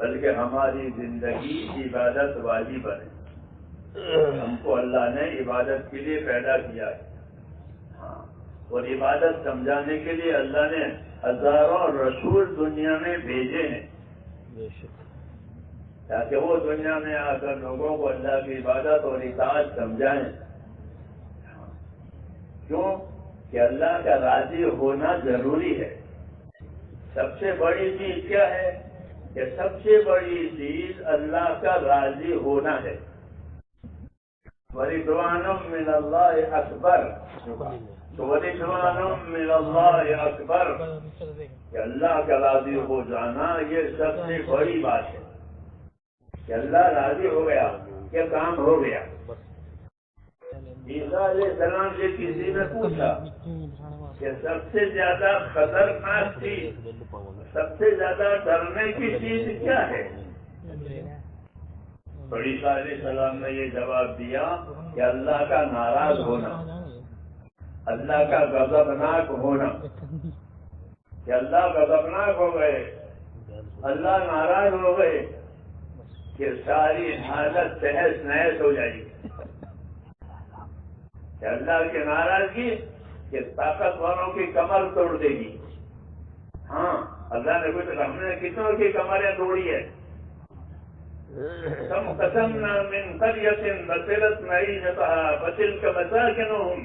بلکہ ہماری زندگی عبادت والی بنے. ہم کو اللہ نے عبادت کے لیے پیدا کیا ہے. اور عبادت سمجھانے کے لیے اللہ نے ہزاروں رسول دنیا میں بھیجے ہیں تاکہ وہ دنیا میں آ کر لوگوں کو اللہ کی عبادت اور اطاعت سمجھائیں. کیوں کہ اللہ کا راضی ہونا ضروری ہے. سب سے بڑی چیز کیا ہے کہ سب سے بڑی چیز اللہ کا راضی ہونا ہے. وَرِضْوَانٌ مِّنَ اللَّهِ أَكْبَرُ وَرِضْوَانٌ مِّنَ اللَّهِ أَكْبَرُ کہ اللہ کا راضی ہو جانا یہ سب سے بڑی بات ہے. کہ اللہ راضی ہو گیا کہ کام ہو گیا. عیسیٰ علیہ السلام سے کسی نے پوچھا کہ سب سے زیادہ خطرناک چیز، سب سے زیادہ ڈرنے کی چیز کیا ہے؟ تو عیسیٰ علیہ السلام نے یہ جواب دیا کہ اللہ کا ناراض ہونا، اللہ کا غضبناک ہونا. کہ اللہ غضبناک ہو گئے، اللہ ناراض ہو گئے کہ ساری حالت تہس نہس ہو جائے گی. کہ اللہ کی ناراضگی کہ طاقتوروں کی کمر توڑ دے گی. ہاں اللہ نے کچھ ہم نے کتنوں کی کمریں توڑی ہے. کم قسمنا من قریۃ بطرت معیشتها فتلک مساکنہم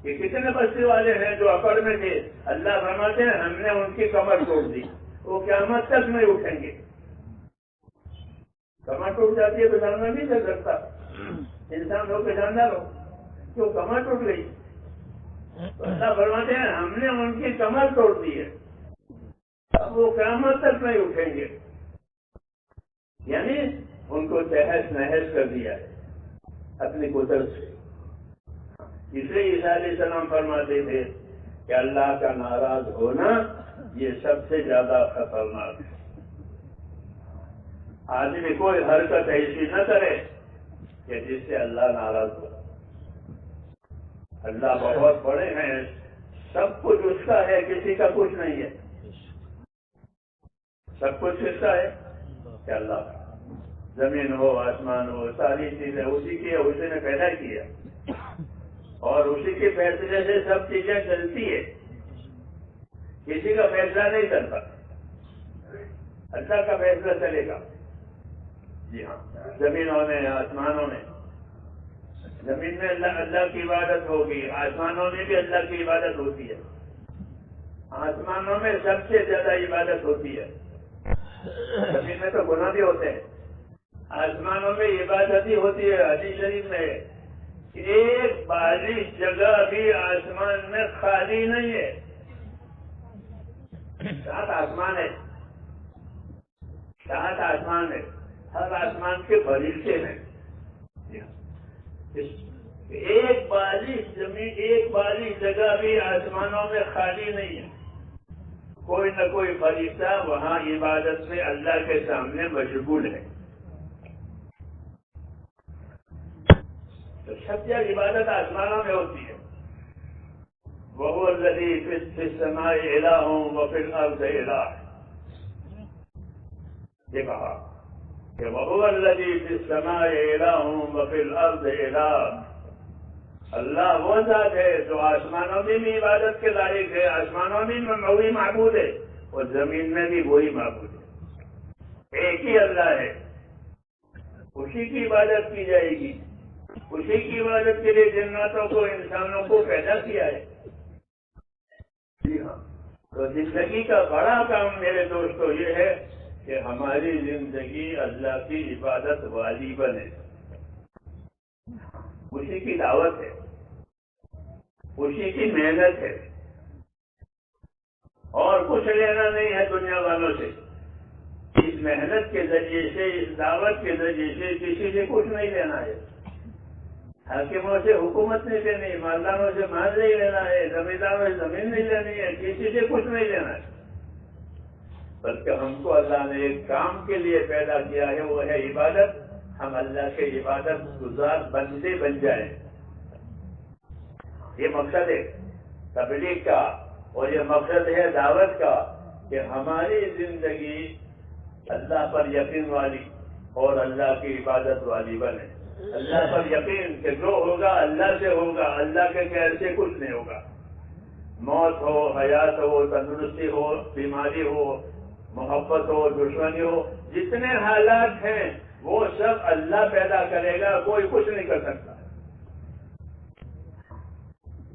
کہ کتنے بستی والے ہیں جو اکڑ میں تھے. اللہ فرماتے ہیں ہم نے ان کی کمر توڑ دی، وہ قیامت تک نہیں اٹھیں گے. کمر ٹوٹ جاتی ہے تو جانور نہیں چل سکتا. انسان ہو کے جاندار ہو تو کمر ٹوٹ گئی. تو اللہ فرماتے ہیں ہم نے ان کی کمر توڑ دی ہے، اب وہ قیامت تک نہیں اٹھیں گے. یعنی ان کو تہس نہس کر دیا ہے اپنی قدرت سے. اس لیے عیسیٰ علیہ السلام فرماتے تھے کہ اللہ کا ناراض ہونا یہ سب سے زیادہ خطرناک ہے. آدمی کوئی حرکت ایسی نہ کرے کہ جس سے اللہ ناراض ہو. اللہ بہت بڑے ہیں، سب کچھ اس کا ہے، کسی کا کچھ نہیں ہے. سب کچھ اس کا ہے کہ اللہ کا. زمین ہو آسمان ہو ساری چیزیں اسی کی ہے، اسی نے پیدا کیا اور اسی کے فیصلے سے سب چیزیں چلتی ہے. کسی کا فیصلہ نہیں چلتا، اللہ کا فیصلہ چلے گا. جی ہاں، زمینوں میں آسمانوں میں، زمین میں اللہ کی عبادت ہوگی، آسمانوں میں بھی اللہ کی عبادت ہوتی ہے. آسمانوں میں سب سے زیادہ عبادت ہوتی ہے. زمین میں تو گناہ بھی ہوتے ہیں، آسمانوں میں عبادت ہی ہوتی ہے. حدیث شریف میں ایک بالی جگہ بھی آسمان میں خالی نہیں ہے. 7 آسمان ہے، 7 آسمان ہے، ہر آسمان کے فرشتے ہیں. ایک بالی زمین، ایک بالی جگہ بھی آسمانوں میں خالی نہیں ہے. کوئی نہ کوئی فرشتہ وہاں عبادت میں اللہ کے سامنے مشغول ہے. تو سب سے عبادت آسمانوں میں ہوتی ہے. وَهُوَ الَّذِي فِي السَّمَاءِ إِلَٰهٌ وَفِي الْأَرْضِ إِلَٰهٌ. یہ کہا کہ وَهُوَ الَّذِي فِي السَّمَاءِ إِلَٰهٌ وَفِي الْأَرْضِ إِلَٰهٌ. اللہ وہ ذات ہے جو آسمانوں میں بھی عبادت کے لائق ہے، آسمانوں میں وہی معبود ہے اور زمین میں بھی وہی معبود ہے. ایک ہی اللہ ہے، اسی کی عبادت کی جائے گی. اسی کی عبادت کے لیے جناتوں کو، انسانوں کو پیدا کیا ہے. جی ہاں، تو زندگی کا بڑا کام میرے دوستو یہ ہے کہ ہماری زندگی اللہ کی عبادت والی بنے. اسی کی دعوت ہے، اسی کی محنت ہے، اور کچھ لینا نہیں ہے دنیا والوں سے. اس محنت کے ذریعے سے، اس دعوت کے ذریعے سے کسی سے کچھ نہیں لینا ہے. حاکموں سے حکومت نہیں لینی، مالداروں سے مال نہیں لینا ہے، زمینداروں سے زمین نہیں لینی ہے، کسی سے کچھ نہیں لینا ہے. بلکہ ہم کو اللہ نے ایک کام کے لیے پیدا کیا ہے، وہ ہے عبادت. ہم اللہ کے عبادت گزار بندے بن جائیں. یہ مقصد ہے تبلیغ کا، اور یہ مقصد ہے دعوت کا کہ ہماری زندگی اللہ پر یقین والی اور اللہ کی عبادت والی بنے. اللہ پر یقین کہ جو ہوگا اللہ سے ہوگا, اللہ کے غیر سے کچھ نہیں ہوگا. موت ہو, حیات ہو, تندرستی ہو, بیماری ہو, محبت ہو, دشمنی ہو, جتنے حالات ہیں وہ سب اللہ پیدا کرے گا, کوئی کچھ نہیں کر سکتا.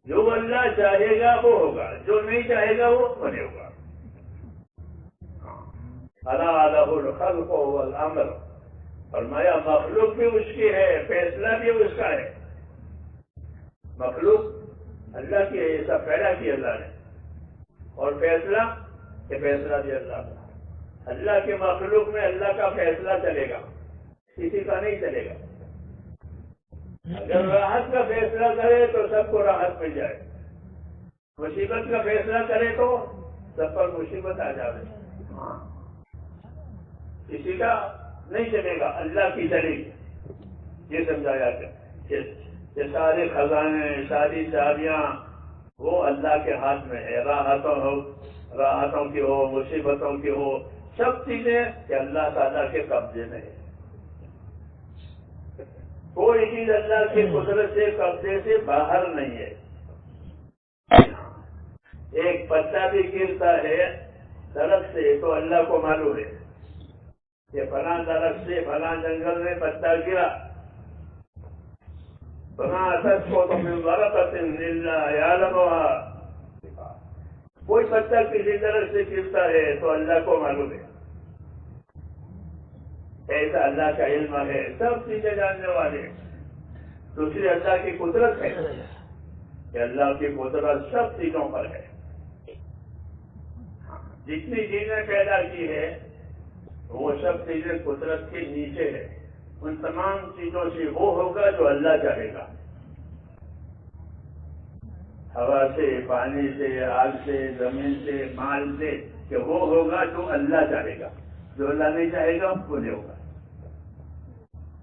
جو اللہ چاہے گا وہ ہوگا, جو نہیں چاہے گا وہ نہیں ہوگا. الا لہ الخلق والامر, فرمایا مخلوق بھی اس کی ہے, فیصلہ بھی اس کا ہے. مخلوق اللہ کی ہے, یہ سب پیدا کیا اللہ نے, اور فیصلہ یہ فیصلہ بھی اللہ کا. اللہ کے مخلوق میں اللہ کا فیصلہ چلے گا, کسی کا نہیں چلے گا. اگر راحت کا فیصلہ کرے تو سب کو راحت مل جائے, مصیبت کا فیصلہ کرے تو سب پر مصیبت آ جائے. کسی کا نہیں چلے گا, اللہ کی چلے گی. یہ سمجھایا کہ سارے خزانے, ساری چابیاں وہ اللہ کے ہاتھ میں ہے. راحتوں کی ہو, مصیبتوں کی ہو, سب چیزیں کہ اللہ تعالیٰ کے قبضے میں ہے. کوئی چیز اللہ کی قدرت سے, قبضے سے باہر نہیں ہے. ایک پتا بھی گرتا ہے درخت سے تو اللہ کو معلوم ہے کہ فلاں درخت سے فلاں جنگل میں پتا گرا. فلاں اثر کو تو من ورقۃ الا یعلمها, کوئی پتا کسی درخت سے گرتا ہے تو اللہ کو معلوم ہے. ایسا اللہ کا علم ہے, سب چیزیں جاننے والے. دوسری اللہ کی قدرت ہے کہ اللہ کی قدرت سب چیزوں پر ہے. جتنی چیزیں پیدا کی ہے وہ سب چیزیں قدرت کے نیچے ہے. ان تمام چیزوں سے وہ ہوگا جو اللہ چاہے گا. ہوا سے, پانی سے, آگ سے, زمین سے, مال سے, کہ وہ ہوگا جو اللہ چاہے گا. جو اللہ نہیں چاہے گا وہ نہیں ہوگا.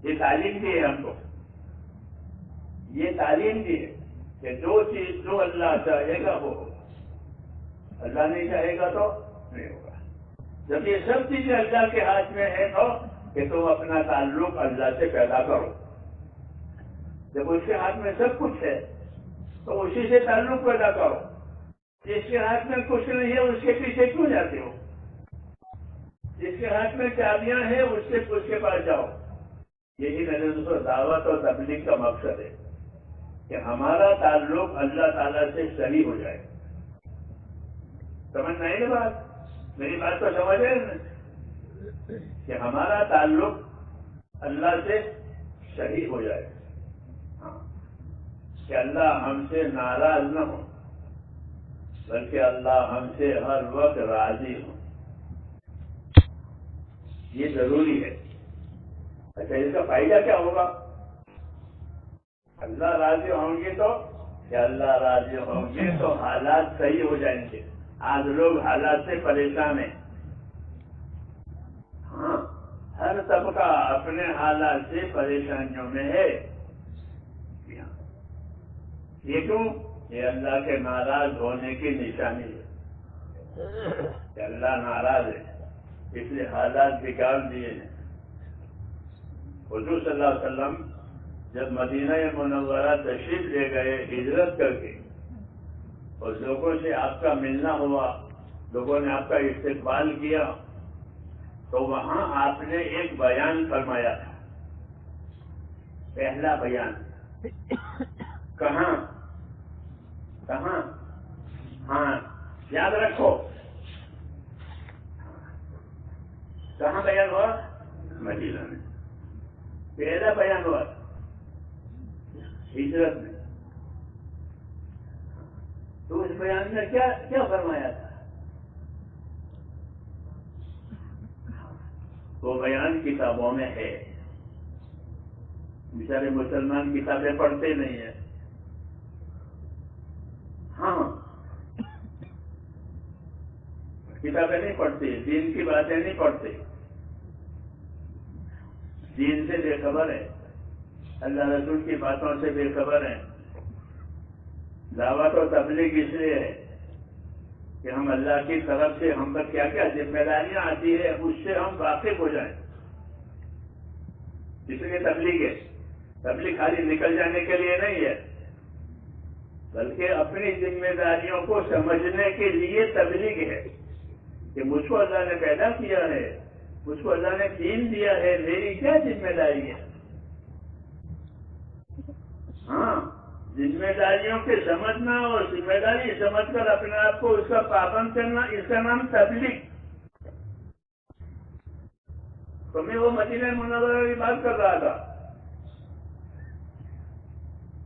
یہ تعلیم دی ہے ہم کو, یہ تعلیم دی ہے کہ جو چیز جو اللہ چاہے گا وہ ہوگا, اللہ نہیں چاہے گا تو نہیں ہوگا. جب یہ سب چیزیں اللہ کے ہاتھ میں ہیں تو کہ تم اپنا تعلق اللہ سے پیدا کرو. جب اس کے ہاتھ میں سب کچھ ہے تو اسی سے تعلق پیدا کرو. جس کے ہاتھ میں کچھ نہیں ہے اس کے پیچھے کیوں جاتے ہو؟ جس کے ہاتھ میں چابیاں ہیں اس کے پاس جاؤ. یہی میرے دوستوں دعوت اور تبلیغ کا مقصد ہے کہ ہمارا تعلق اللہ تعالیٰ سے صحیح ہو جائے. سمجھ نہیں بات, میری بات تو سمجھ ہے کہ ہمارا تعلق اللہ سے صحیح ہو جائے. کہ اللہ ہم سے ناراض نہ ہو بلکہ اللہ ہم سے ہر وقت راضی ہو. یہ ضروری ہے. اچھا, اس کا فائدہ کیا ہوگا؟ اللہ راضی ہوں گے تو کہ اللہ راضی ہوں گے تو حالات صحیح ہو جائیں گے. آج لوگ حالات سے پریشان ہیں. ہاں, ہر طبقہ اپنے حالات سے پریشانیوں میں ہے. یہ کیوں؟ یہ اللہ کے ناراض ہونے کی نشانی ہے کہ اللہ ناراض ہے, اس لیے حالات بگاڑ دیے ہیں. حضور صلی اللہ علیہ وسلم جب مدینہ منورہ تشریف لے گئے ہجرت کر کے, اور لوگوں سے آپ کا ملنا ہوا, لوگوں نے آپ کا استقبال کیا, تو وہاں آپ نے ایک بیان فرمایا تھا. پہلا بیان کہاں؟ ہاں, یاد رکھو کہاں بیان ہوا؟ مدینہ میں. پہلا بیان ہوا ہجرت میں. تو اس بیان میں کیا فرمایا تھا؟ وہ بیان کتابوں میں ہے. بیچارے مسلمان کتابیں پڑھتے نہیں ہیں. ہاں, کتابیں نہیں پڑھتے, دین کی باتیں نہیں پڑھتے, دین سے بے خبر ہے, اللہ رسول کی باتوں سے بے خبر ہے. دعوت و تبلیغ اس لیے ہے کہ ہم اللہ کی طرف سے ہم پر کیا کیا ذمہ داریاں آتی ہے اس سے ہم واقف ہو جائیں. اس لیے تبلیغ ہے. تبلیغ خالی نکل جانے کے لیے نہیں ہے بلکہ اپنی ذمہ داریوں کو سمجھنے کے لیے تبلیغ ہے کہ مجھ کو اللہ نے پیدا کیا ہے, مجھ کو اللہ نے دین دیا ہے, میری کیا ذمہ داری ہے. ہاں, ذمہ داریوں کے سمجھنا اور ذمہ داری سمجھ کر اپنے آپ کو اس کا پابند کرنا, اس کا نام تبلیغ. تو میں وہ مدینہ منورہ کی بات کر رہا تھا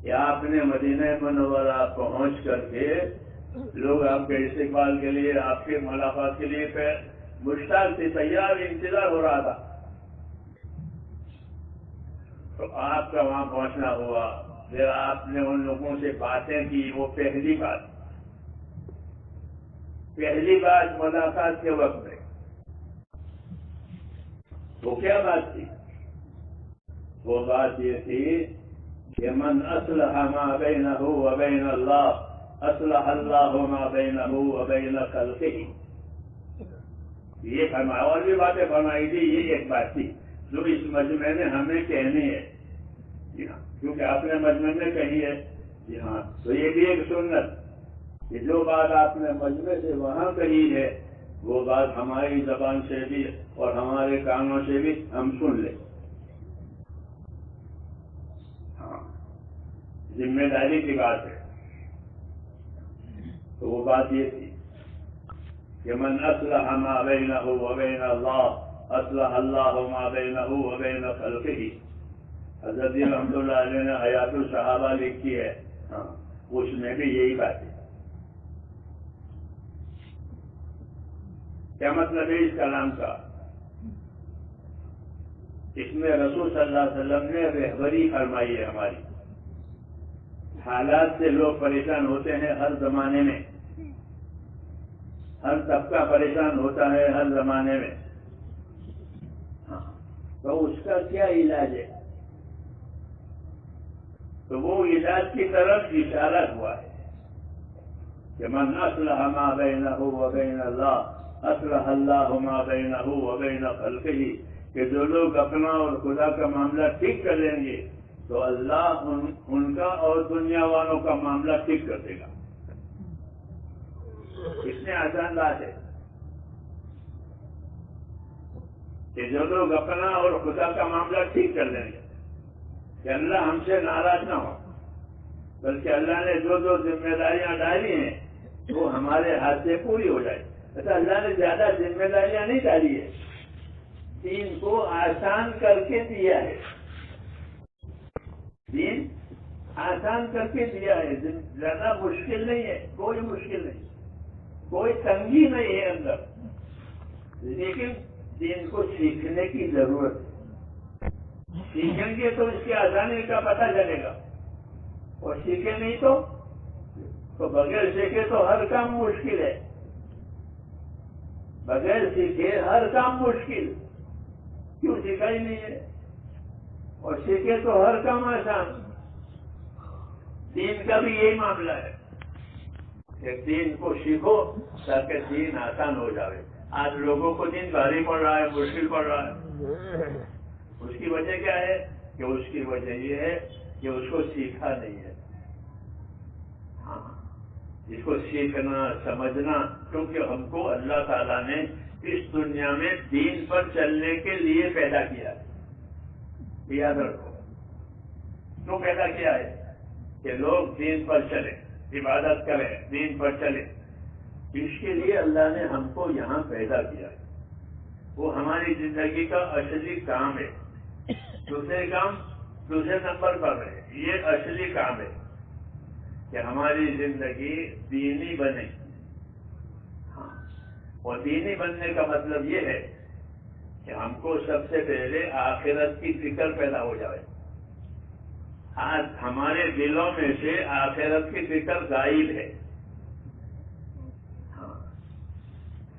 کہ آپ نے مدینہ منورہ پہنچ کر کے لوگ آپ کے استقبال کے لیے, آپ کے ملاقات کے لیے مشتاق تھے, تیار انتظار ہو رہا تھا. تو آپ کا وہاں پہنچنا ہوا, پھر آپ نے ان لوگوں سے باتیں کی. وہ پہلی بات ملاقات کے وقت میں وہ کیا بات تھی؟ وہ بات یہ تھی کہ من اصلح ما بینہ و بین اللہ اصلح اللہ ما بینہ و بین خلقہ. یہ فرمایا, اور بھی باتیں فرمائی تھی. یہ ایک بات تھی جو اس مجمع میں ہمیں کہنی ہے. جی ہاں, کیونکہ آپ نے مجمع میں کہی ہے. جی ہاں, تو یہ بھی ایک سنت کہ جو بات آپ نے مجمع سے وہاں کہی ہے وہ بات ہماری زبان سے بھی اور ہمارے کانوں سے بھی ہم سن لیں. ہاں, ذمہ داری کی بات ہے. تو وہ بات یہ تھی کہ من اصلح ما بینہ و بین اللہ اصلح اللہ ما بینہ و بین خلقہ. حضرت رحمۃ اللہ علیہ نے حیات الصحابہ لکھی ہے. ہاں, اس میں بھی یہی بات ہے. کیا مطلب ہے اس کلام کا؟ اس میں رسول صلی اللہ علیہ وسلم نے رہبری فرمائی ہے ہماری. حالات سے لوگ پریشان ہوتے ہیں ہر زمانے میں, ہر طبقہ پریشان ہوتا ہے ہر زمانے میں. ہاں, تو اس کا کیا علاج ہے؟ تو وہ علاج کی طرف اشارہ ہوا ہے کہ من اصلح ما بینہ و بین اللہ اصلح اللہ ما بینہ و بین خلقہ. کہ جو لوگ اپنا اور خدا کا معاملہ ٹھیک کر لیں گے تو اللہ ان کا اور دنیا والوں کا معاملہ ٹھیک کر دے گا. اس میں آسان بات ہے کہ جو لوگ اپنا اور خدا کا معاملہ ٹھیک کر لیں گے کہ اللہ ہم سے ناراض نہ ہو, بلکہ اللہ نے جو ذمہ داریاں ڈالی ہیں وہ ہمارے ہاتھ سے پوری ہو جائے. ایسا اللہ نے زیادہ ذمہ داریاں نہیں ڈالی ہے, دین کو آسان کر کے دیا ہے. دین آسان کر کے دیا ہے, زیادہ مشکل نہیں ہے, کوئی مشکل نہیں, کوئی تنگی نہیں ہے اندر. لیکن دین کو سیکھنے کی ضرورت ہے. سیکھیں گے تو اس کی آسانی کا پتہ چلے گا, اور سیکھے نہیں تو بغیر سیکھے تو ہر کام مشکل ہے. بغیر سیکھے ہر کام مشکل, کیوں سیکھا ہی نہیں ہے, اور سیکھے تو ہر کام آسان. دین کا بھی یہی معاملہ ہے کہ دین کو سیکھو تاکہ دین آسان ہو جائے. آج لوگوں کو دین بھاری پڑ رہا ہے, مشکل پڑ رہا ہے. اس کی وجہ کیا ہے؟ کہ اس کی وجہ یہ ہے کہ اس کو سیکھا نہیں ہے. ہاں, اس کو سیکھنا سمجھنا, کیونکہ ہم کو اللہ تعالیٰ نے اس دنیا میں دین پر چلنے کے لیے پیدا کیا ہے. یاد رکھو, کیوں پیدا کیا ہے؟ کہ لوگ دین پر چلیں, عبادت کریں, دین پر چلیں. اس کے لیے اللہ نے ہم کو یہاں پیدا کیا ہے. وہ ہماری زندگی کا اصلی کام ہے. دوسرے نمبر پر ہے, یہ اصلی کام ہے کہ ہماری زندگی دینی بنے. ہاں, اور دینی بننے کا مطلب یہ ہے کہ ہم کو سب سے پہلے آخرت کی فکر پیدا ہو جائے. آج ہمارے دلوں میں سے آخرت کی فکر غائب ہے. ہاں,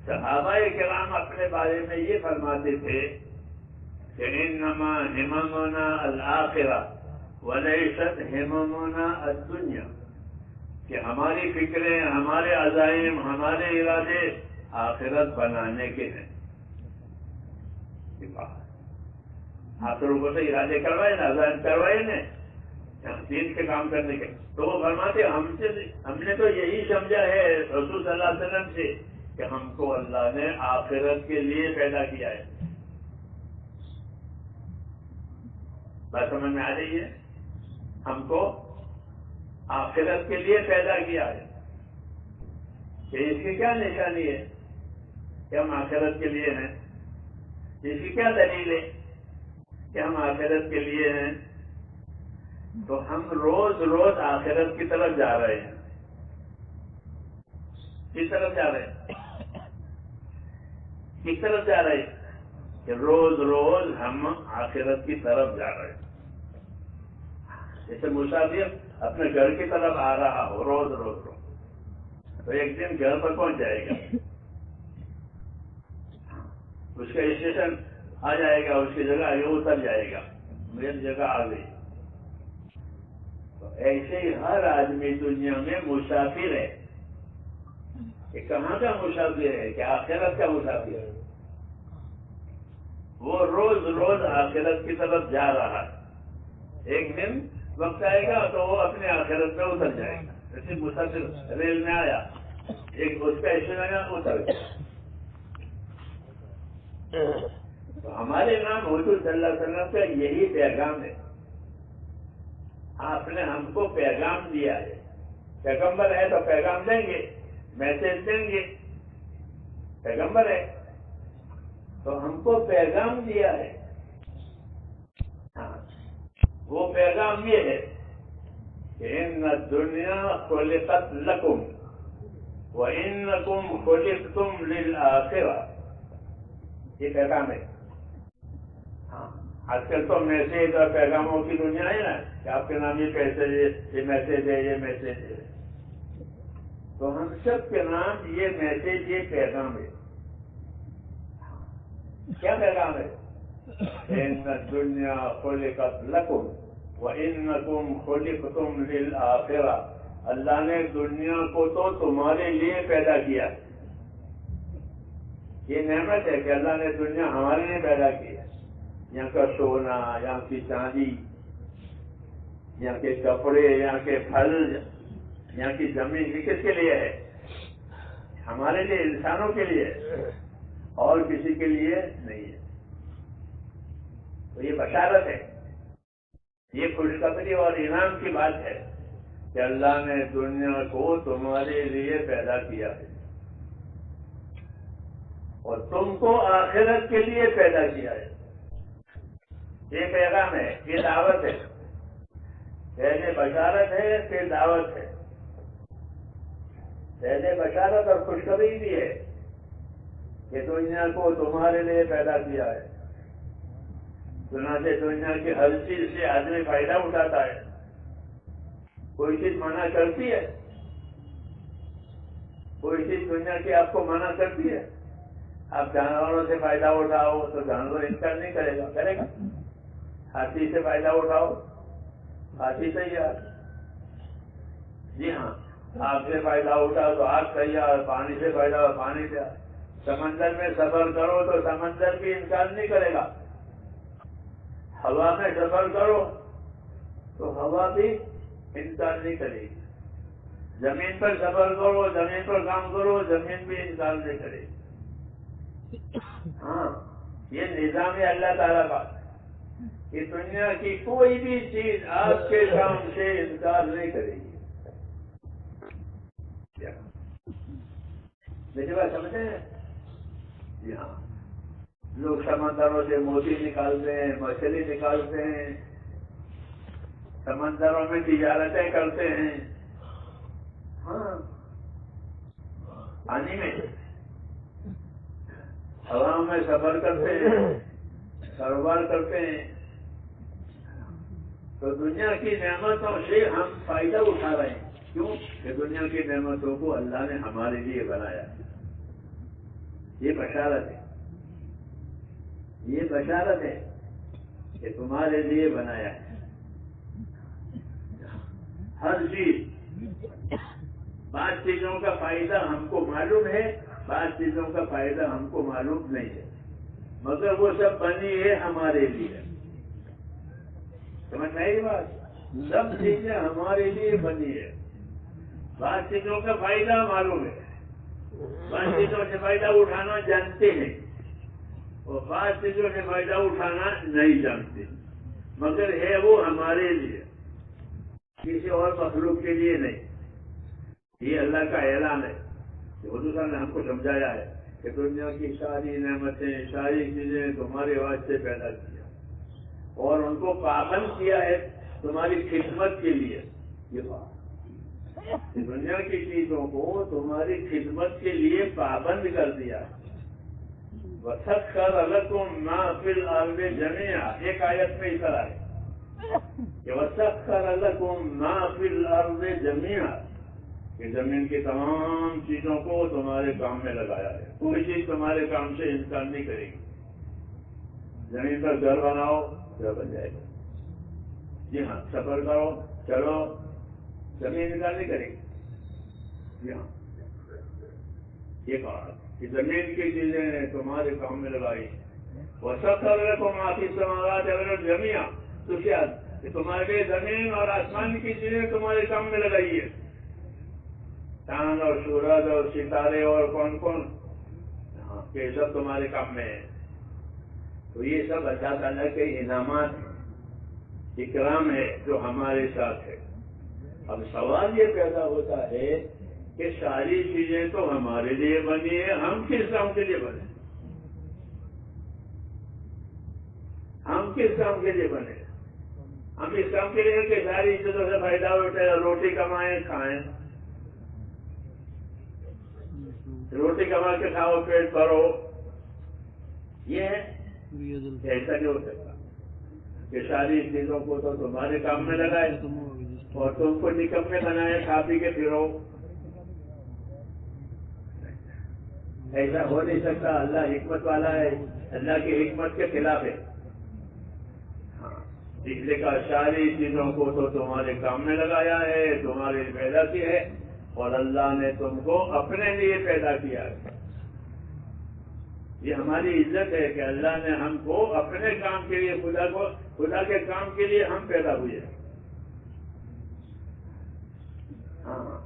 صحابہ کرام اپنے بارے میں یہ فرماتے تھے کہ انما ہممنا الآخرہ ولیست ہممنا الدنیا. کہ ہماری فکریں، ہمارے عزائم، ہمارے ارادے آخرت بنانے کے ہیں. آپ لوگوں سے ارادے کروائے نا، عزائم کروائے نا دین کے کام کرنے کے. تو وہ فرماتے ہم نے تو یہی سمجھا ہے رسول صلی اللہ علیہ وسلم سے کہ ہم کو اللہ نے آخرت کے لیے پیدا کیا ہے. بات سمجھ میں آ رہی ہے؟ ہم کو آخرت کے لیے پیدا کیا ہے. کہ اس کی کیا نشانی ہے کہ ہم آخرت کے لیے ہیں؟ اس کی کیا دلیل ہے کہ ہم آخرت کے لیے ہیں؟ تو ہم روز روز آخرت کی طرف جا رہے ہیں. کس طرف جا رہے ہیں؟ کس طرف جا رہے ہیں؟ کہ روز روز ہم آخرت کی طرف جا رہے ہیں. جیسے مسافر اپنے گھر کی طرف آ رہا ہو روز روز تو ایک دن گھر پر پہنچ جائے گا. اس کا اسٹیشن آ جائے گا، اس کی جگہ یہ اتر جائے گا، میری جگہ آ گئی. تو ایسے ہی ہر آدمی دنیا میں مسافر ہے. کہ کہاں کا مسافر ہے؟ کہ آخرت کا مسافر ہے. وہ روز روز آخرت کی طرف جا رہا ہے. ایک دن وقت آئے گا تو وہ اپنے آخرت میں اتر جائے گا. جیسے مسافر ریل میں آیا، ایک اس کا اسٹیشن آیا، اتر گیا. تو ہمارے نام حضور صلی اللہ علیہ وسلم کا یہی پیغام ہے. آپ نے ہم کو پیغام دیا ہے. پیغمبر ہے تو پیغام دیں گے، میسج دیں گے. پیغمبر ہے تو ہم کو پیغام دیا ہے. وہ پیغام یہ ہے کہ ان الدنیا خلقت لکم وانکم خلقتم للآخرہ. یہ پیغام ہے. آج کل تو میسج اور پیغاموں کی دنیا ہے نا کہ آپ کے نام یہ پیسے، یہ میسج ہے، یہ میسج ہے. تو ہم سب کے نام یہ میسج، یہ پیغام ہے. کیا پیغام ہے؟ ان الدنیا خلقت لکم وانکم خلقتم للآخرہ. اللہ نے دنیا کو تو تمہارے لیے پیدا کیا. یہ نعمت ہے کہ اللہ نے دنیا ہمارے لیے پیدا کی ہے. یہاں کا سونا، یہاں کی چاندی، یہاں کے کپڑے، یہاں کے پھل، یہاں کی زمین، یہ کس کے لیے ہے؟ ہمارے لیے، انسانوں کے لیے، اور کسی کے لیے نہیں ہے. تو یہ بشارت ہے، یہ خوشخبری اور انعام کی بات ہے کہ اللہ نے دنیا کو تمہارے لیے پیدا کیا ہے اور تم کو آخرت کے لیے پیدا کیا ہے. یہ پیغام ہے، یہ دعوت ہے. پہلے بشارت ہے، پھر دعوت ہے. پہلے بشارت اور خوشخبری بھی ہے کہ دنیا کو تمہارے لیے پیدا کیا ہے. چنانچہ دنیا کی ہر چیز سے آدمی فائدہ اٹھاتا ہے. کوئی چیز منع کرتی ہے؟ کوئی چیز دنیا کی آپ کو منع کرتی ہے؟ آپ جانوروں سے فائدہ اٹھاؤ تو جانور انکار نہیں کرے گا، کرے گا. ہاتھی سے فائدہ اٹھاؤ، ہاتھی تیار. جی ہاں، آگ سے فائدہ اٹھاؤ تو آگ تیار. پانی سے فائدہ ہو، پانی تیار. سمندر میں سفر کرو تو سمندر بھی انکار نہیں کرے گا. ہوا میں سفر کرو تو ہوا بھی انکار نہیں کرے گی. زمین پر سفر کرو، زمین پر کام کرو، زمین بھی انکار نہیں کرے گی. ہاں، یہ نظام ہے اللہ تعالیٰ کا کہ دنیا کی کوئی بھی چیز آپ کے کام سے انکار نہیں کرے گی. میری بات سمجھتے ہیں؟ جی ہاں. لوگ سمندروں سے موتی نکالتے ہیں، مچھلی نکالتے ہیں، سمندروں میں تجارتیں کرتے ہیں. ہاں، پانی میں، ہواؤں میں سفر کرتے ہیں، کاروبار کرتے ہیں. تو دنیا کی نعمتوں سے ہم فائدہ اٹھا رہے ہیں. کیوں؟ کہ دنیا کی نعمتوں کو اللہ نے ہمارے لیے بنایا. یہ بشارت ہے، یہ بشارت ہے کہ تمہارے لیے بنایا ہے. ہر چیز بعض چیزوں کا فائدہ ہم کو معلوم ہے، بعض چیزوں کا فائدہ ہم کو معلوم نہیں ہے، مگر وہ سب بنی ہے ہمارے لیے. سمجھ نہیں بات؟ سب چیزیں ہمارے لیے بنی ہے. بعض چیزوں کا فائدہ معلوم ہے، بعض چیزوں سے فائدہ اٹھانا جانتے ہیں، اور بعض چیزوں سے فائدہ اٹھانا نہیں جانتے، مگر ہے وہ ہمارے لیے، کسی اور مخلوق کے لیے نہیں. یہ اللہ کا اعلان ہے کہ حضور صاحب نے ہم کو سمجھایا ہے کہ دنیا کی ساری نعمتیں، ساری چیزیں تمہارے واسطے پیدا کیا اور ان کو پابند کیا ہے تمہاری خدمت کے لیے. یہ بات دنیا کی چیزوں کو تمہاری خدمت کے لیے پابند کر دیا. وَسَخَّرَ لَكُم مَّا فِي الْأَرْضِ جَمِيعًا، ایک آیت میں اس طرح ہے کہ وَسَخَّرَ لَكُم مَّا فِي الْأَرْضِ جَمِيعًا، کہ زمین کی تمام چیزوں کو تمہارے کام میں لگایا ہے. کوئی چیز تمہارے کام سے انکار نہیں کرے گی. زمین پر گھر بناؤ، گھر بن جائے گا. جی ہاں، سفر کرو، چلو، زمین انکار نہیں کرے گی. جی ہاں، یہ کہا کہ زمین کی چیزیں تمہارے کام میں لگائی. وَسَخَّرَ لَكُم مَّا فِي السَّمَاوَاتِ وَالْأَرْضِ جَمِيعًا، تو کیا کہ تمہارے لیے زمین اور آسمان کی چیزیں تمہارے کام میں لگائی ہے. چاند اور سورج اور ستارے اور کون کون، یہ سب تمہارے کام میں ہے. تو یہ سب اللہ تعالیٰ کے انعامات ہیں، اکرام ہے جو ہمارے ساتھ ہے. اب سوال یہ پیدا ہوتا ہے کہ ساری چیزیں تو ہمارے لیے بنی ہے، ہم کس کام کے لیے بنے؟ ہم کس کام کے لیے بنے؟ ہم اس کام کے لیے کہ ساری چیزوں سے فائدہ اٹھے، روٹی کمائیں کھائیں، روٹی کما کے کھاؤ، پیٹ بھرو. یہ ہے ایسا نہیں ہو سکتا کہ ساری چیزوں کو تو تمہارے کام میں لگائے اور تم کو نکمے بنائے، کھا پی کے پھرو. ایسا ہو نہیں سکتا. اللہ حکمت والا ہے، اللہ کی حکمت کے خلاف ہے. ہاں، اس لیے کہ ساری چیزوں کو تو تمہارے کام میں لگایا ہے، تمہارے پیدا کی ہے، اور اللہ نے تم کو اپنے لیے پیدا کیا ہے. یہ ہماری عزت ہے کہ اللہ نے ہم کو اپنے کام کے لیے، خدا کے کام کے لیے ہم پیدا ہوئے. ہاں،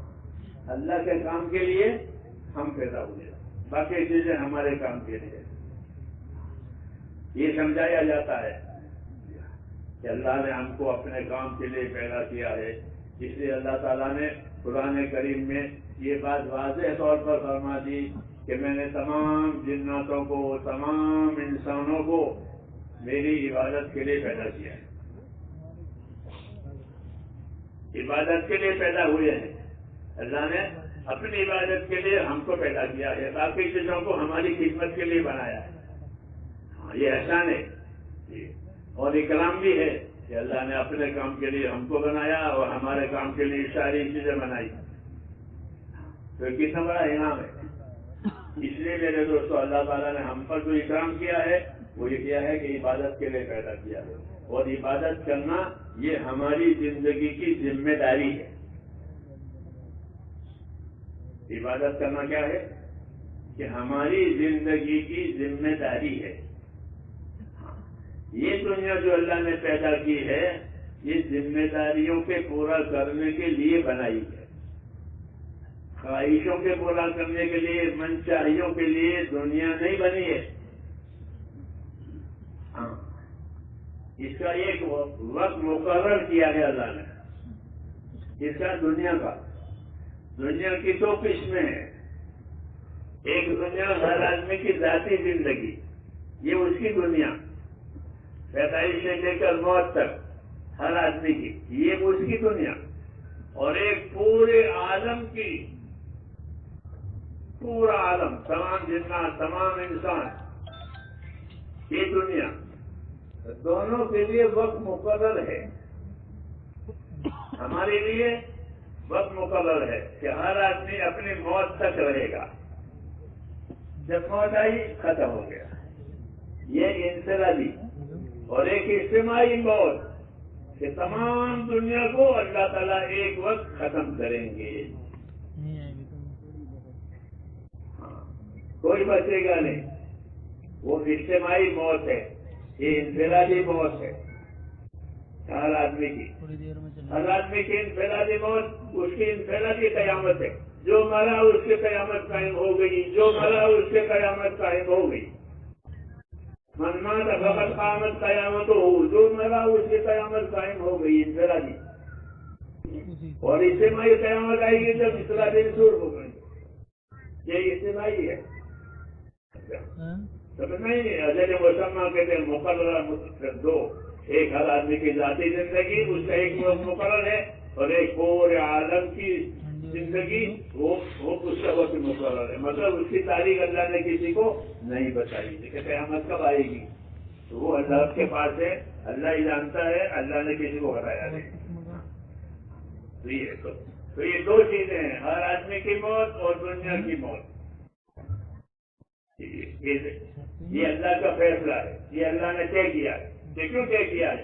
اللہ کے کام کے لیے ہم پیدا ہوئے، باقی چیزیں ہمارے کام کے لیے. یہ سمجھایا جاتا ہے کہ اللہ نے ہم کو اپنے کام کے لیے پیدا کیا ہے. اس لیے اللہ تعالیٰ نے قرآن کریم میں یہ بات واضح طور پر فرما دی کہ میں نے تمام جناتوں کو، تمام انسانوں کو میری عبادت کے لیے پیدا کیا ہے. عبادت کے لیے پیدا ہوئے ہیں. اللہ نے اپنی عبادت کے لیے ہم کو پیدا کیا ہے، باقی چیزوں کو ہماری خدمت کے لیے بنایا ہے. یہ احسان ہے اور اکرام بھی ہے کہ اللہ نے اپنے کام کے لیے ہم کو بنایا اور ہمارے کام کے لیے ساری چیزیں بنائی. تو کتنا بڑا انعام ہے. اس لیے میرے دوستو، اللہ تعالیٰ نے ہم پر جو اکرام کیا ہے وہ یہ کیا ہے کہ عبادت کے لیے پیدا کیا ہے، اور عبادت کرنا یہ ہماری زندگی کی ذمہ داری ہے. عبادت کرنا کیا ہے کہ ہماری زندگی کی ذمہ داری ہے. یہ دنیا جو اللہ نے پیدا کی ہے یہ ذمہ داریوں کے پورا کرنے کے لیے بنائی ہے. خواہشوں کے پورا کرنے کے لیے، منچاہیوں کے لیے دنیا نہیں بنی ہے. ہاں، اس کا ایک وقت مقرر کیا ہے اللہ نے. اس کا دنیا کی دو قسمیں ہیں. ایک دنیا ہر آدمی کی ذاتی زندگی، یہ اس کی دنیا، پیدائش سے لے کر موت تک ہر آدمی کی، یہ اس کی دنیا. اور ایک پورے عالم کی، پورا عالم، تمام جنات، تمام انسان، یہ دنیا. دونوں کے لیے وقت مقرر ہے. ہمارے لیے وقت مقرر ہے کہ ہر آدمی اپنی موت تک رہے گا. جب موت آئی ختم ہو گیا. یہ انفرادی. اور ایک اجتماعی موت کہ تمام دنیا کو اللہ تعالیٰ ایک وقت ختم کریں گے. کوئی بچے گا نہیں. وہ اجتماعی موت ہے، یہ انفرادی موت ہے ہر آدمی کی. ہر آدمی کی انفرادی موت، اس کی انفرادی قیامت ہے. جو مرا اس کی قیامت قائم ہو گئی، جو مرا اس کی قیامت قائم ہو گئی. من مات فقد قامت قیامت ہو، جو مرا اس کی قیامت قائم ہو گئی انفرادی. اور اجتماعی قیامت آئے گی جب اصلاح دن سور ہو گئی. یہ اجتماعی ہے، سمجھ نہیں. اجل مسمہ کہتے ہیں مقررہ دو. ایک ہر آدمی کی ذاتی زندگی، اس کا ایک مقرر ہے، اور ایک پورے عالم کی زندگی وہ اس کا وقت مقرر ہے. مطلب اس کی تاریخ اللہ نے کسی کو نہیں بتائی کہ قیامت کب آئے گی. تو وہ اللہ کے پاس ہے، اللہ ہی جانتا ہے، اللہ نے کسی کو بتایا نہیں. تو یہ دو چیزیں ہیں، ہر آدمی کی موت اور دنیا کی موت. یہ اللہ کا فیصلہ ہے، یہ اللہ نے طے کیا ہے. یہ کیوں طے کیا ہے؟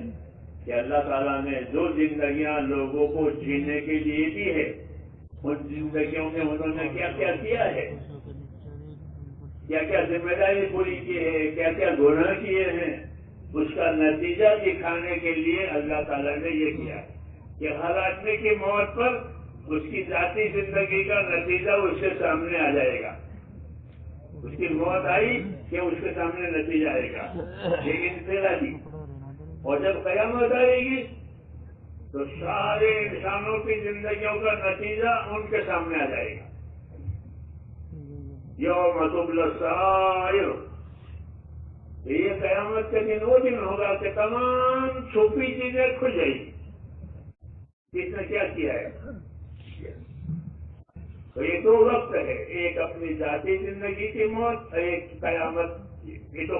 کہ اللہ تعالیٰ نے جو زندگیاں لوگوں کو جینے کے لیے دی ہے، ان زندگیوں میں انہوں نے کیا کیا کیا ہے، کیا کیا ذمہ داری پوری کی ہے، کیا کیا گناہ کیے ہیں، اس کا نتیجہ دکھانے کے لیے اللہ تعالیٰ نے یہ کیا کہ ہر آدمی کی موت پر اس کی ذاتی زندگی کا نتیجہ اس کے سامنے آ جائے گا. اس کی موت آئی کہ اس کے سامنے نتیجہ آئے گا. یہ انفرادی. اور جب قیامت آئے گی تو سارے انسانوں کی زندگیوں کا نتیجہ ان کے سامنے آ جائے گا. یوم تبلی السرائر. یہ قیامت کے دن وہ دن ہوگا کہ تمام چھپی چیزیں کھل جائیں گی. کس نے کیا کیا ہے؟ تو یہ دو وقت ہے، ایک اپنی ذاتی زندگی کی موت اور ایک قیامت کی. تو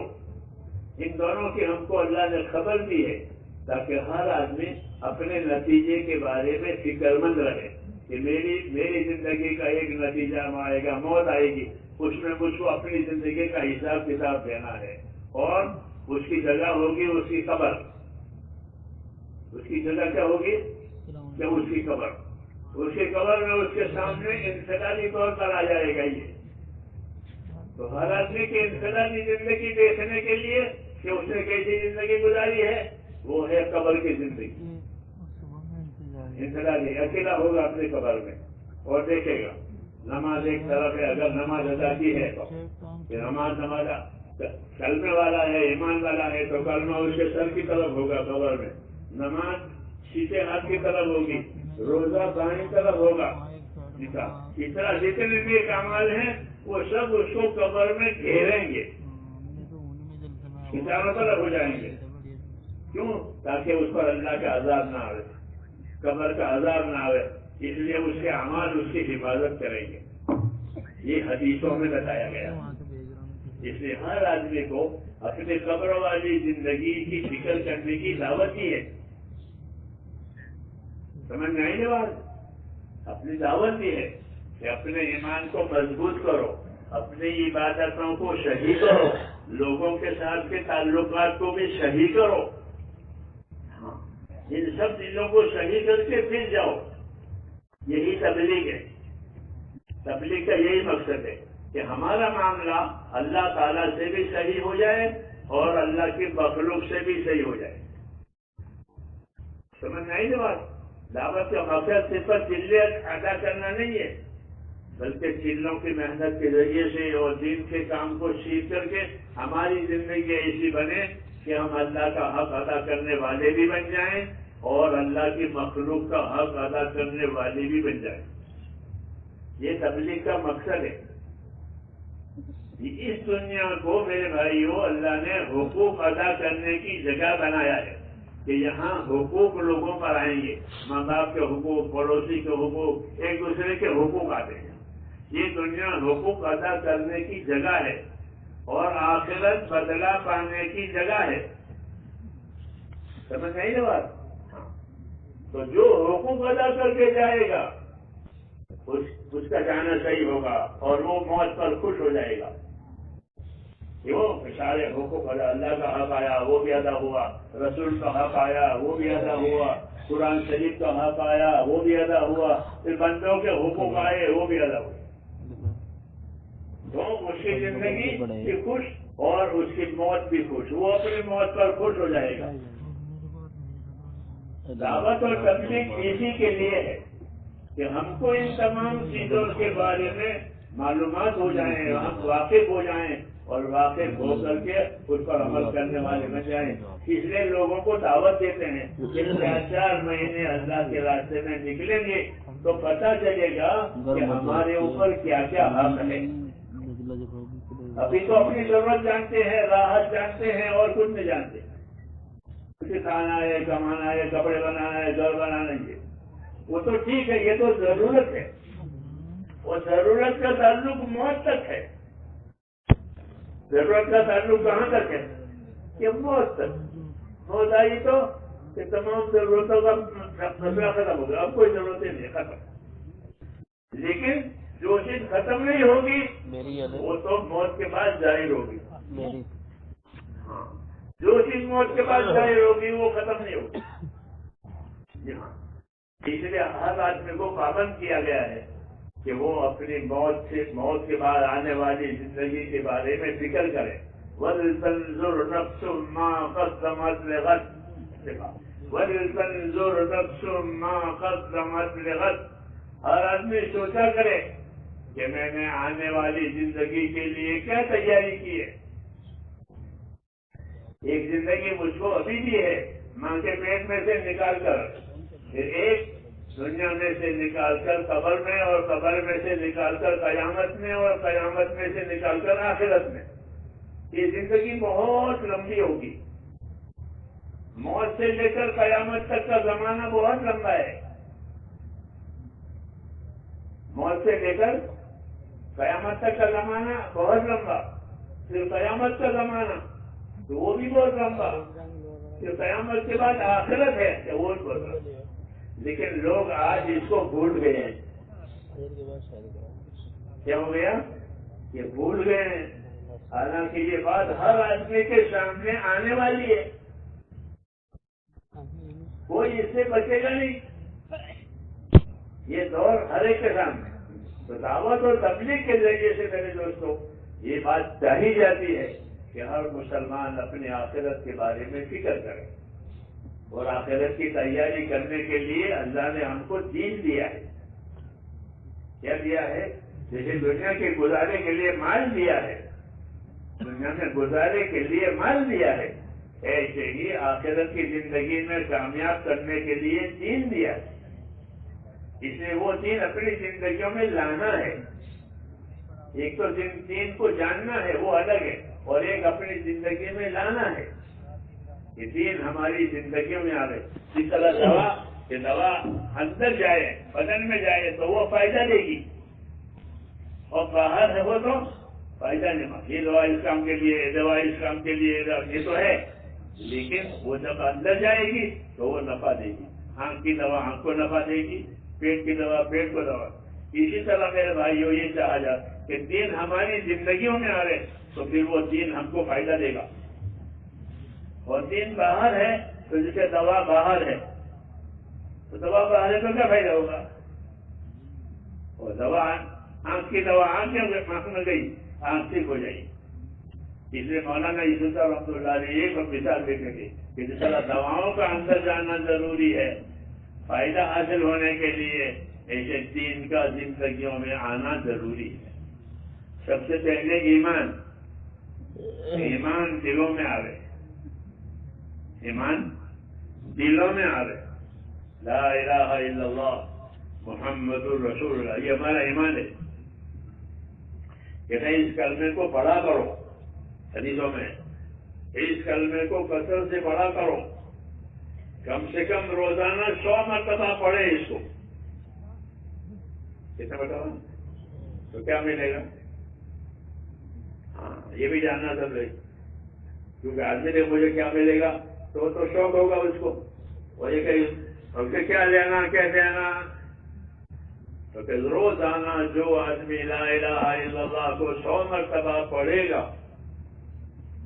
ان دونوں کی ہم کو اللہ نے خبر دی ہے تاکہ ہر آدمی اپنے نتیجے کے بارے میں فکر مند رہے کہ میری زندگی کا ایک نتیجہ آئے گا، موت آئے گی. اس میں مجھ کو اپنی زندگی کا حساب کتاب دینا ہے، اور اس کی جگہ ہوگی اس کی قبر. اس کی جگہ کیا ہوگی؟ کہ اس کی قبر. اس کی قبر میں اس کے سامنے انفرادی طور پر آ جائے گا. یہ تو ہر آدمی کی انفرادی زندگی دیکھنے کے لیے کہ اس نے کیسی زندگی گزاری ہے، وہ ہے قبر کی زندگی. انفرادی اکیلا ہوگا اپنی قبر میں اور دیکھے گا. نماز ایک طرف ہے، اگر نماز ادا کی ہے تو نماز کلمے والا ہے، ایمان والا ہے تو کلمہ اس کے سر کی طرف ہوگا قبر میں. نماز سیدھے ہاتھ کی طرف ہوگی، روزہ دائیں طرف ہوگا. اس طرح جتنے بھی اعمال ہیں وہ سب اس کو قبر میں گھیریں گے، چاروں طرف ہو جائیں گے. کیوں؟ تاکہ اس پر اللہ کا عذاب نہ آئے، قبر کا عذاب نہ آئے. اس لیے اس کے اعمال اس کی حفاظت کریں گے. یہ حدیثوں میں بتایا گیا. اس لیے ہر آدمی کو اپنے قبر والی زندگی کی فکر کرنے کی دعوت کی ہے. سمجھ میں آئی بات؟ اپنی دعوت دی ہے کہ اپنے ایمان کو مضبوط کرو، اپنی عبادتوں کو صحیح کرو، لوگوں کے ساتھ کے تعلقات کو بھی صحیح کرو. ان سب چیزوں کو صحیح کر کے پھر جاؤ. یہی تبلیغ ہے. تبلیغ کا یہی مقصد ہے کہ ہمارا معاملہ اللہ تعالیٰ سے بھی صحیح ہو جائے اور اللہ کی مخلوق سے بھی صحیح ہو جائے. سمجھ میں آئی بات؟ دعوت کا مقصد صرف چلے ادا کرنا نہیں ہے، بلکہ چلوں کی محنت کے ذریعے سے اور دین کے کام کو سیکھ کر کے ہماری زندگی ایسی بنے کہ ہم اللہ کا حق ادا کرنے والے بھی بن جائیں اور اللہ کی مخلوق کا حق ادا کرنے والے بھی بن جائیں. یہ تبلیغ کا مقصد ہے. اس دنیا کو میرے بھائیوں اللہ نے حقوق ادا کرنے کی جگہ بنایا ہے کہ یہاں حقوق لوگوں پر آئیں گے. ماں باپ کے حقوق، پڑوسی کے حقوق، ایک دوسرے کے حقوق آتے ہیں. یہ دنیا حقوق ادا کرنے کی جگہ ہے اور آخرت بدلہ پانے کی جگہ ہے. سمجھ نہیں بات؟ تو جو حقوق ادا کر کے جائے گا اس کا جانا صحیح ہوگا اور وہ موت پر خوش ہو جائے گا. کیوں؟ سارے حقوق ادا، اللہ کا حق آیا وہ بھی ادا ہوا، رسول کا حق آیا وہ بھی ادا ہوا، قرآن شریف کا حق آیا وہ بھی ادا ہوا، پھر بندوں کے حقوق آئے وہ بھی ادا ہوئے. تو اس کی زندگی بھی خوش اور اس کی موت بھی خوش، وہ اپنی موت پر خوش ہو جائے گا۔ دعوت اور تبلیغ اسی کے لیے ہے کہ ہم کو ان تمام چیزوں کے بارے میں معلومات ہو جائیں، ہم واقف ہو جائیں اور واقف ہو کر کے اس پر عمل کرنے والے بن جائیں۔ اس لیے لوگوں کو دعوت دیتے ہیں کہ 4 مہینے اللہ کے راستے میں نکلیں گے تو پتہ چلے گا کہ ہمارے اوپر کیا کیا حق ہے۔ ابھی تو اپنی ضرورت جانتے ہیں، راحت جانتے ہیں اور کچھ نہیں جانتے۔ کچھ کھانا ہے، کمانا ہے، کپڑے بنانا ہے، گھر بنانا ہے، وہ تو ٹھیک ہے، یہ تو ضرورت ہے، اور ضرورت کا تعلق موت تک ہے۔ ضرورت کا تعلق کہاں تک ہے؟ کہ موت تک۔ موت آئی تو تمام ضرورتوں کا مسئلہ ختم ہوگا، اب کوئی ضرورتیں نہیں، ختم۔ لیکن جو چیز ختم نہیں ہوگی وہ تو موت کے بعد ظاہر ہوگی۔ جو چیز موت کے بعد ظاہر ہوگی وہ ختم نہیں ہوگی۔ جی ہاں، اس لیے ہر آدمی کو پابند کیا گیا ہے کہ وہ اپنی موت کے بعد آنے والی زندگی کے بارے میں فکر کرے۔ وَلْتَنْظُرْ نَفْسٌ مَا قَدَّمَتْ لِغَدٍ، وَلْتَنْظُرْ نَفْسٌ مَا قَدَّمَتْ لِغَدٍ۔ ہر آدمی سوچا کرے کہ میں نے آنے والی زندگی کے لیے کیا تیاری کی ہے۔ ایک زندگی مجھ کو ابھی بھی ہے، ماں کے پیٹ میں سے نکال کر، پھر ایک دنیا میں سے نکال کر قبر میں، اور قبر میں سے نکال کر قیامت میں، اور قیامت میں سے نکال کر آخرت میں۔ یہ زندگی بہت لمبی ہوگی۔ موت سے لے کر قیامت تک کا زمانہ بہت لمبا ہے۔ موت سے لے کر قیامت تک کا زمانہ بہت لمبا، پھر قیامت کا زمانہ تو وہ بھی بہت لمبا، پھر قیامت کے بعد آخرت ہے کہ وہ بہت لمبا۔ لیکن لوگ آج اس کو بھول گئے ہیں۔ کیا ہو گیا؟ یہ بھول گئے ہیں، حالانکہ یہ بات ہر آدمی کے سامنے آنے والی ہے، کوئی اس سے بچے گا نہیں۔ یہ دور ہر ایک کے سامنے، تو دعوت اور تبلیغ کے ذریعے سے میرے دوستوں یہ بات چاہی جاتی ہے کہ ہر مسلمان اپنی آخرت کے بارے میں فکر کرے، اور آخرت کی تیاری کرنے کے لیے اللہ نے ہم کو دین دیا ہے۔ کیا دیا ہے؟ جیسے دنیا کے گزارے کے لیے مال دیا ہے، دنیا میں گزارے کے لیے مال دیا ہے، ایسے ہی آخرت کی زندگی میں کامیاب کرنے کے لیے دین دیا ہے۔ اس لیے وہ دین اپنی زندگیوں میں لانا ہے۔ ایک تو دین کو جاننا ہے، وہ الگ ہے، اور ایک اپنی زندگی میں لانا ہے۔ یہ دین ہماری زندگیوں میں آئے، جس طرح دوا اندر جائے، بدن میں جائے تو وہ فائدہ دے گی، اور باہر ہے وہ تو فائدہ نہیں۔ یہ دوا اس کام کے لیے، یہ دوا اس کام کے لیے، یہ تو ہے، لیکن وہ جب اندر جائے گی تو وہ نفع دے گی۔ آنکھ کی دوا آنکھ کو نفع دے گی، پیٹ کی دوا پیٹ کو دوا۔ اسی طرح میرے بھائیوں یہ چاہا جاتا کہ دین ہماری زندگیوں میں آئے تو پھر وہ دین ہم کو فائدہ دے گا، اور دین باہر ہے تو جسے دوا باہر ہے، تو دوا باہر ہے تو کیا فائدہ ہوگا؟ اور دوا آنکھ کی دوا آنکھ میں گئی، آنکھ ٹھیک ہو جائے گی۔ اس لیے مولانا یوسف صاحب رحمۃ اللہ علیہ ایک مثال دیتے تھے کہ جس طرح دواؤں کا اندر جانا ضروری ہے فائدہ حاصل ہونے کے لیے، ایسے دین کا زندگیوں میں آنا ضروری ہے۔ سب سے پہلے ایمان دلوں میں آوے، ایمان دلوں میں آوے، لا الہ الا اللہ محمد الرسول اللہ، یہ ہمارا ایمان ہے۔ کہ نہیں، اس کلمے کو پڑھا کرو، حدیثوں میں اس کلمے کو کثرت سے پڑھا کرو، کم سے کم روزانہ 100 مرتبہ پڑھے اس کو۔ کتنا بتاؤ تو کیا ملے گا؟ ہاں، یہ بھی جاننا ضروری، کیونکہ آدمی نے مجھے کیا ملے گا تو شوق ہوگا اس کو، اور یہ کہ ہم سے کیا لینا کیا دینا، تو کہ روزانہ جو آدمی لا الہ الا اللہ کو 100 مرتبہ پڑھے گا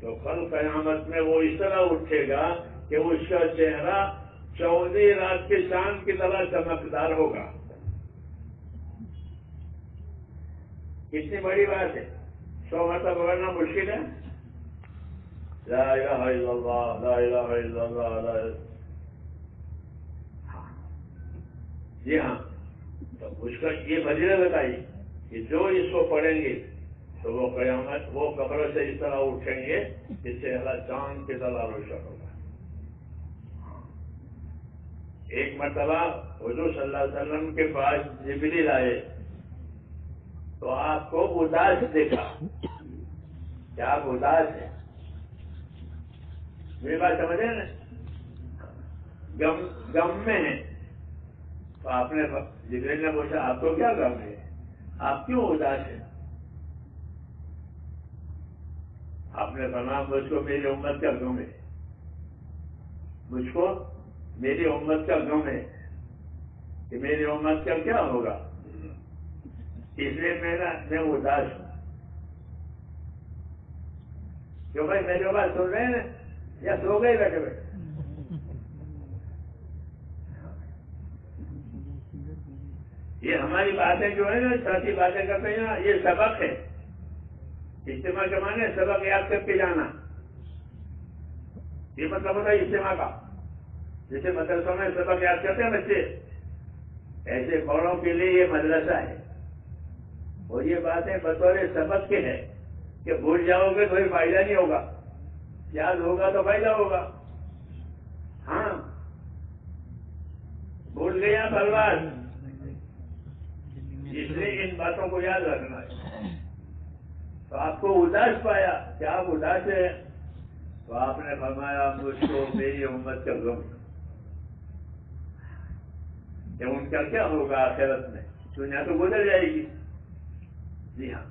تو کل قیامت میں وہ اس طرح اٹھے گا کہ اس کا چہرہ 14 رات کے چاند کی طرح چمکدار ہوگا۔ کتنی بڑی بات ہے 100 مرتبہ پڑھنا مشکل ہے؟ لا الہ الا اللہ، لا الہ الا اللہ، لا الہ۔ جی ہاں، تو اس کا یہ فضیلت بتائی کہ جو اس کو پڑھیں گے تو وہ قیامت وہ قبر سے اس طرح اٹھیں گے جس سے اللہ چاند کی طرح روشن ہوگا۔ ایک مرتبہ حضور صلی اللہ علیہ وسلم کے پاس جبریل آئے تو آپ کو اداس دیکھا کہ آپ اداس ہیں، میری بات سمجھے نا، غم میں ہیں۔ تو آپ نے جبریل نے پوچھا آپ کو کیا غم ہے، آپ کیوں اداس ہیں؟ آپ نے فرمایا مجھ کو میری امت کا غم ہے، مجھ کو میری امت کا غم ہے کہ میری امت کا کیا ہوگا، اس لیے میں اداس ہوں۔ جو بھائی میری بات سن رہے ہیں یا سو گئے بیٹھے بیٹھے؟ یہ ہماری باتیں جو ہے نا ساتھی باتیں کرتے ہیں نا، یہ سبق ہے۔ اجتماع کے معنی سبق یاد کر کے جانا، یہ مطلب ہوتا ہے اجتماع کا۔ جیسے مدرسوں میں سبق یاد کرتے ہیں بچے، ایسے بڑوں کے لیے یہ مدرسہ ہے، اور یہ باتیں بطور سبق کے ہیں کہ بھول جاؤ گے کوئی فائدہ نہیں ہوگا، یاد ہوگا تو فائدہ ہوگا۔ ہاں، بھول گیا برباد، اس لیے ان باتوں کو یاد رکھنا ہے۔ تو آپ کو اداس پایا کہ آپ اداس ہیں، تو آپ نے فرمایا مجھ کو میری امت کا غم ہے کہ ان کا کیا ہوگا آخرت میں، دنیا تو گزر جائے گی۔ جی ہاں،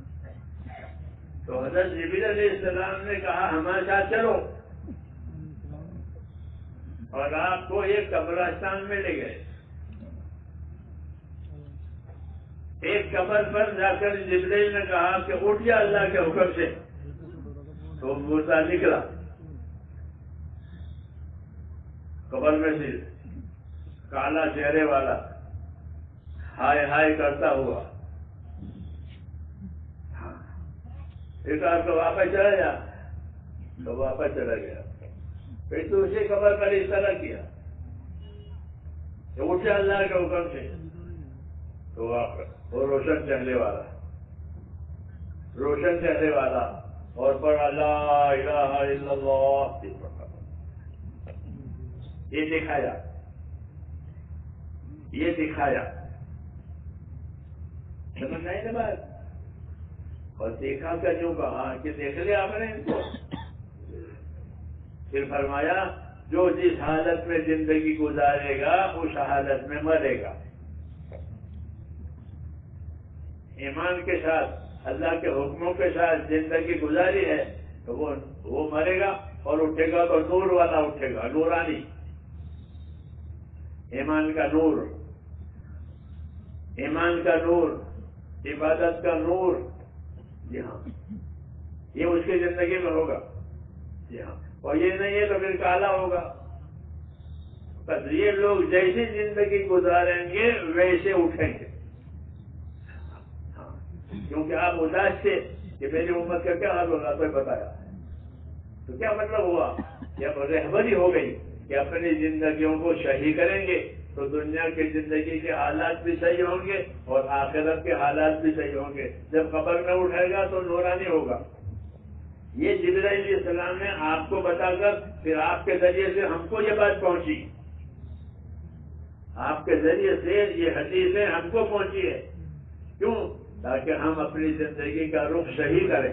تو حضرت جبریل علیہ السلام نے کہا ہمارے ساتھ چلو، اور آپ کو ایک قبرستان میں لے گئے۔ ایک قبر پر جا کر جبریل نے کہا کہ اٹھ جا اللہ کے حکم سے، تو موسیٰ نکلا قبر میں سے، کالا چہرے والا، ہائے ہائے کرتا ہوا۔ ایک آپ کو واپس چلا جا، تو واپس چلا گیا۔ پھر تو اسی قبر پر اس طرح کیا کہ اٹھ جا اللہ کے حکم سے، تو واپس وہ روشن چہرے والا اور پڑھا لا الہ الا اللہ، یہ دکھایا سمجھ نہیں نا بات؟ اور دیکھا کر یوں کہا کہ دیکھ لیا آپ نے ان کو؟ پھر فرمایا جو جس حالت میں زندگی گزارے گا اس حالت میں مرے گا۔ ایمان کے ساتھ اللہ کے حکموں کے ساتھ زندگی گزاری ہے تو وہ مرے گا، اور اٹھے گا تو نور والا اٹھے گا، نورانی، ایمان کا نور، عبادت کا نور۔ جی ہاں، یہ اس کی زندگی میں ہوگا۔ جی ہاں، اور یہ نہیں ہے تو پھر کالا ہوگا۔ بس یہ لوگ جیسی زندگی گزاریں گے ویسے اٹھیں گے۔ کیونکہ آپ اداس تھے کہ میری امت کا کیا حال ہوگا، کوئی بتایا تو کیا مطلب ہوا کہ اب رہبری ہو گئی کہ اپنی زندگیوں کو صحیح کریں گے تو دنیا کی زندگی کے حالات بھی صحیح ہوں گے اور آخرت کے حالات بھی صحیح ہوں گے۔ جب قبر میں اٹھے گا تو نورانی ہوگا۔ یہ جبرائیل علیہ السلام نے آپ کو بتا کر پھر آپ کے ذریعے سے ہم کو یہ بات پہنچی، آپ کے ذریعے سے یہ حدیثیں ہم کو پہنچی ہے۔ کیوں؟ تاکہ ہم اپنی زندگی کا رخ صحیح کریں۔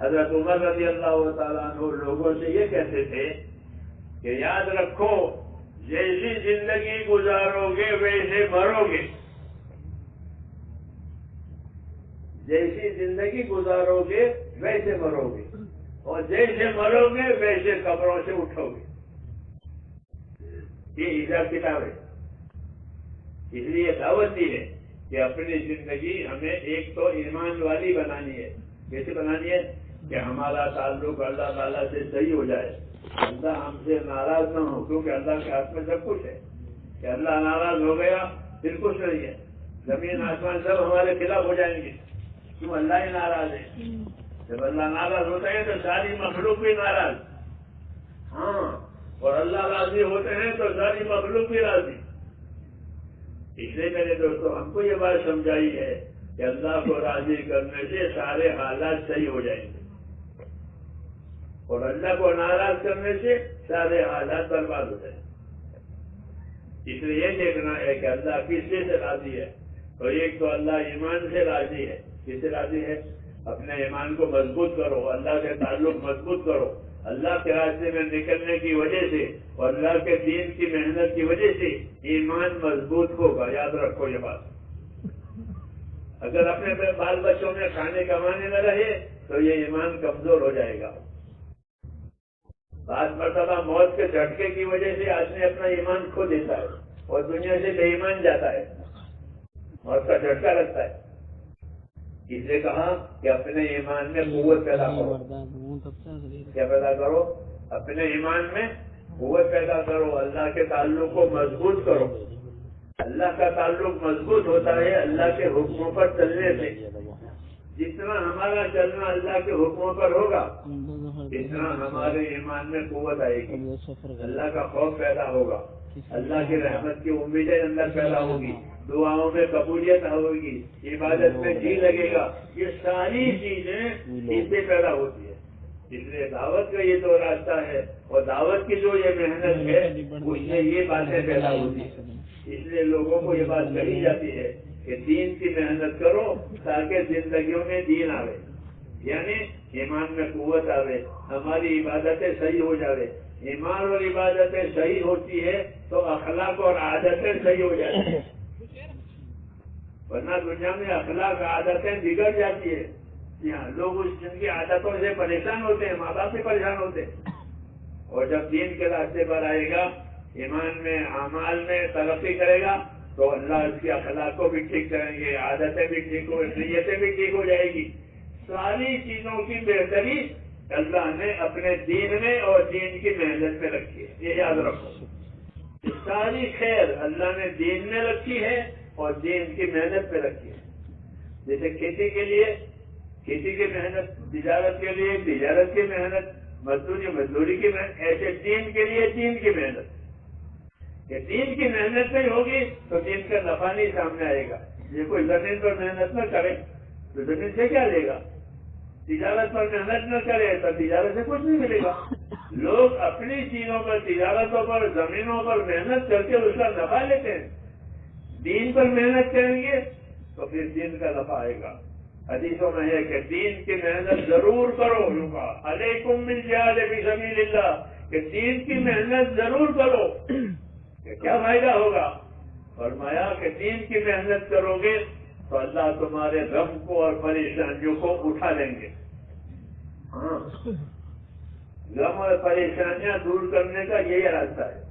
حضرت عمر رضی اللہ تعالیٰ عنہ لوگوں سے یہ کہتے تھے کہ یاد رکھو جیسی زندگی گزارو گے ویسے مرو گے، جیسی زندگی گزارو گے ویسے مرو گے، اور جیسے مرو گے ویسے قبروں سے اٹھو گے۔ یہ حساب کتاب ہے۔ اس لیے دعوت دی ہے کہ اپنی زندگی ہمیں ایک تو ایمان والی بنانی ہے۔ کیسے بنانی ہے؟ کہ ہمارا تعلق اللہ تعالیٰ سے صحیح ہو جائے، اللہ ہم سے ناراض نہ ہو، کیونکہ اللہ کے ہاتھ میں سب کچھ ہے۔ کہ اللہ ناراض ہو گیا پھر کچھ نہیں ہے، زمین آسمان سب ہمارے خلاف ہو جائیں گے، کیوں؟ اللہ ہی ناراض ہے۔ جب اللہ ناراض ہوتا ہے تو ساری مخلوق بھی ناراض، ہاں، اور اللہ راضی ہوتے ہیں تو ساری مخلوق بھی راضی۔ اس لیے میرے دوستوں ہم کو یہ بات سمجھائی ہے کہ اللہ کو راضی کرنے سے سارے حالات صحیح ہو جائیں گے، اور اللہ کو ناراض کرنے سے سارے حالات برباد ہو جائیں گے۔ اس لیے یہ دیکھنا ہے کہ اللہ کس سے راضی ہے، تو ایک تو اللہ ایمان سے راضی ہے۔ کس سے راضی ہے؟ اپنے ایمان کو مضبوط کرو، اللہ سے تعلق مضبوط کرو، اللہ کے راستے میں نکلنے کی وجہ سے اور اللہ کے دین کی محنت کی وجہ سے ایمان مضبوط ہوگا۔ یاد رکھو یہ بات، اگر اپنے بال بچوں میں کھانے کمانے نہ رہے تو یہ ایمان کمزور ہو جائے گا۔ بعض مرتبہ موت کے جھٹکے کی وجہ سے آدمی اپنا ایمان کھو دیتا ہے اور دنیا سے بے ایمان جاتا ہے، موت کا جھٹکا لگتا ہے۔ اس نے کہا کہ اپنے ایمان میں قوت پیدا کرو۔ کیا پیدا کرو؟ اپنے ایمان میں قوت پیدا کرو، اللہ کے تعلق کو مضبوط کرو۔ اللہ کا تعلق مضبوط ہوتا ہے اللہ کے حکموں پر چلنے سے۔ جتنا ہمارا چلنا اللہ کے حکموں پر ہوگا اتنا ہمارے ایمان میں قوت آئے گی، اللہ کا خوف پیدا ہوگا، اللہ کی رحمت کی امیدیں اندر پیدا ہوگی، دعاؤں میں قبولیت ہوگی، عبادت میں جی لگے گا۔ یہ ساری چیزیں اس سے پیدا ہوتی ہے۔ اس لیے دعوت کا یہ جو راستہ ہے اور دعوت کی جو یہ محنت ہے اس سے یہ باتیں پیدا ہوتی ہیں۔ اس لیے لوگوں کو یہ بات کہی جاتی ہے کہ دین کی محنت کرو تاکہ زندگیوں میں دین آوے، یعنی ایمان میں قوت آوے، ہماری عبادتیں صحیح ہو جاوے۔ ایمان اور عبادتیں صحیح ہوتی ہے تو اخلاق اور عادتیں صحیح ہو جاتی ہیں، ورنہ دنیا میں اخلاق عادتیں بگڑ جاتی ہے۔ یہاں لوگ جن کی عادتوں سے پریشان ہوتے ہیں، ماں باپ بھی پریشان ہوتے ہیں، اور جب دین کے راستے پر آئے گا، ایمان میں اعمال میں ترقی کرے گا تو اللہ اس کی اخلاق کو بھی ٹھیک کریں گے، عادتیں بھی ٹھیک ہو، نیتیں بھی ٹھیک ہو جائے گی۔ ساری چیزوں کی بہتری اللہ نے اپنے دین میں اور دین کی محنت میں رکھی ہے، یہ یاد رکھو۔ ساری خیر اللہ نے دین میں رکھی ہے اور دین کی محنت میں رکھی ہے۔ جیسے کھیتی کے لیے کھیتی کی محنت، تجارت کے لیے تجارت کی محنت، مزدوری کی محنت، ایسے دین کے لیے دین کی محنت۔ کہ دین کی محنت نہیں ہوگی تو دین کا نفع نہیں سامنے آئے گا۔ یہ کوئی زمین پر محنت نہ کرے تو زمین سے کیا لے گا؟ تجارت پر محنت نہ کرے تو تجارت سے کچھ نہیں ملے گا۔ لوگ اپنی چیزوں پر، تجارتوں پر، زمینوں پر محنت کر کے اس کا نفع لیتے ہیں۔ دین پر محنت کریں گے تو پھر دین کا نفع آئے گا۔ حدیثوں میں ہے کہ دین کی محنت ضرور کرو، علیکم بالجہاد فی سبیل اللہ، کہ دین کی محنت ضرور کرو۔ کہ کیا فائدہ ہوگا؟ فرمایا کہ دین کی محنت کرو گے تو اللہ تمہارے غم کو اور پریشانیوں کو اٹھا لیں گے۔ ہاں، غم اور پریشانیاں دور کرنے کا یہی راستہ ہے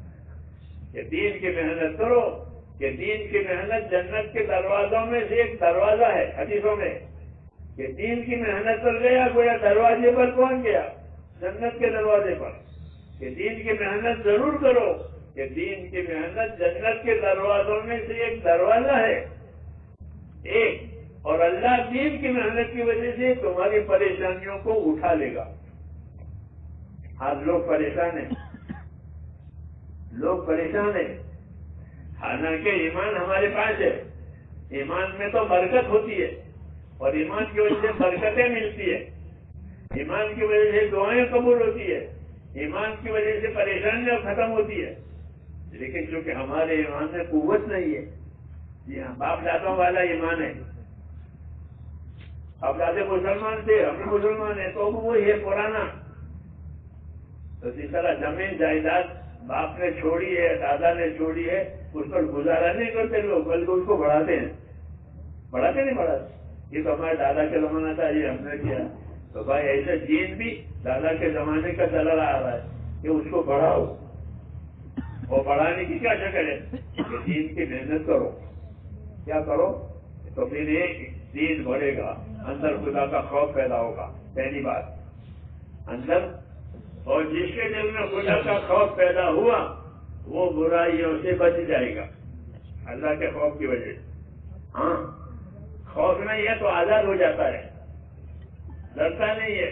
کہ دین کی محنت کرو۔ کہ دین کی محنت جنت کے دروازوں میں سے ایک دروازہ ہے، حدیثوں میں کہ دین کی محنت کر گیا گویا دروازے پر پہنچ گیا، جنت کے دروازے پر۔ کہ دین کی محنت ضرور کرو، کہ دین کی محنت جنت کے دروازوں میں سے ایک دروازہ ہے ایک، اور اللہ دین کی محنت کی وجہ سے تمہاری پریشانیوں کو اٹھا لے گا۔ آج لوگ پریشان ہیں، لوگ پریشان ہیں، حالانکہ ایمان ہمارے پاس ہے، ایمان میں تو برکت ہوتی ہے اور ایمان کی وجہ سے برکتیں ملتی ہے، ایمان کی وجہ سے دعائیں قبول ہوتی ہے، ایمان کی وجہ سے پریشانیاں ختم ہوتی ہے۔ لیکن چونکہ ہمارے ایمان میں قوت نہیں ہے، جی ہاں، باپ دادوں والا ایمان ہے، باپ دادے مسلمان تھے، ہم بھی مسلمان ہیں، تو وہی ہے پرانا۔ تو جس طرح زمین جائیداد باپ نے چھوڑی ہے، دادا نے چھوڑی ہے، اس پر گزارا نہیں کرتے لوگ، بلکہ اس کو بڑھاتے ہیں، بڑھاتے نہیں بڑھاتے۔ یہ تو ہمارے دادا کے زمانہ تھا، یہ ہم نے کیا، تو بھائی ایسے دین بھی دادا کے زمانے کا چلا آ رہا ہے کہ اس کو بڑھاؤ، اور بڑھانے کی کیا شکل ہے کہ دین کی محنت کرو۔ کیا کرو؟ تو پھر ایک دین بڑھے گا، اندر خدا کا خوف پیدا ہوگا، پہلی بات اندر۔ اور جس کے دل میں خدا کا خوف پیدا ہوا وہ برائیوں سے بچ جائے گا اللہ کے خوف کی وجہ سے۔ ہاں، خوف نہیں ہے تو آزاد ہو جاتا ہے، ڈرتا نہیں ہے.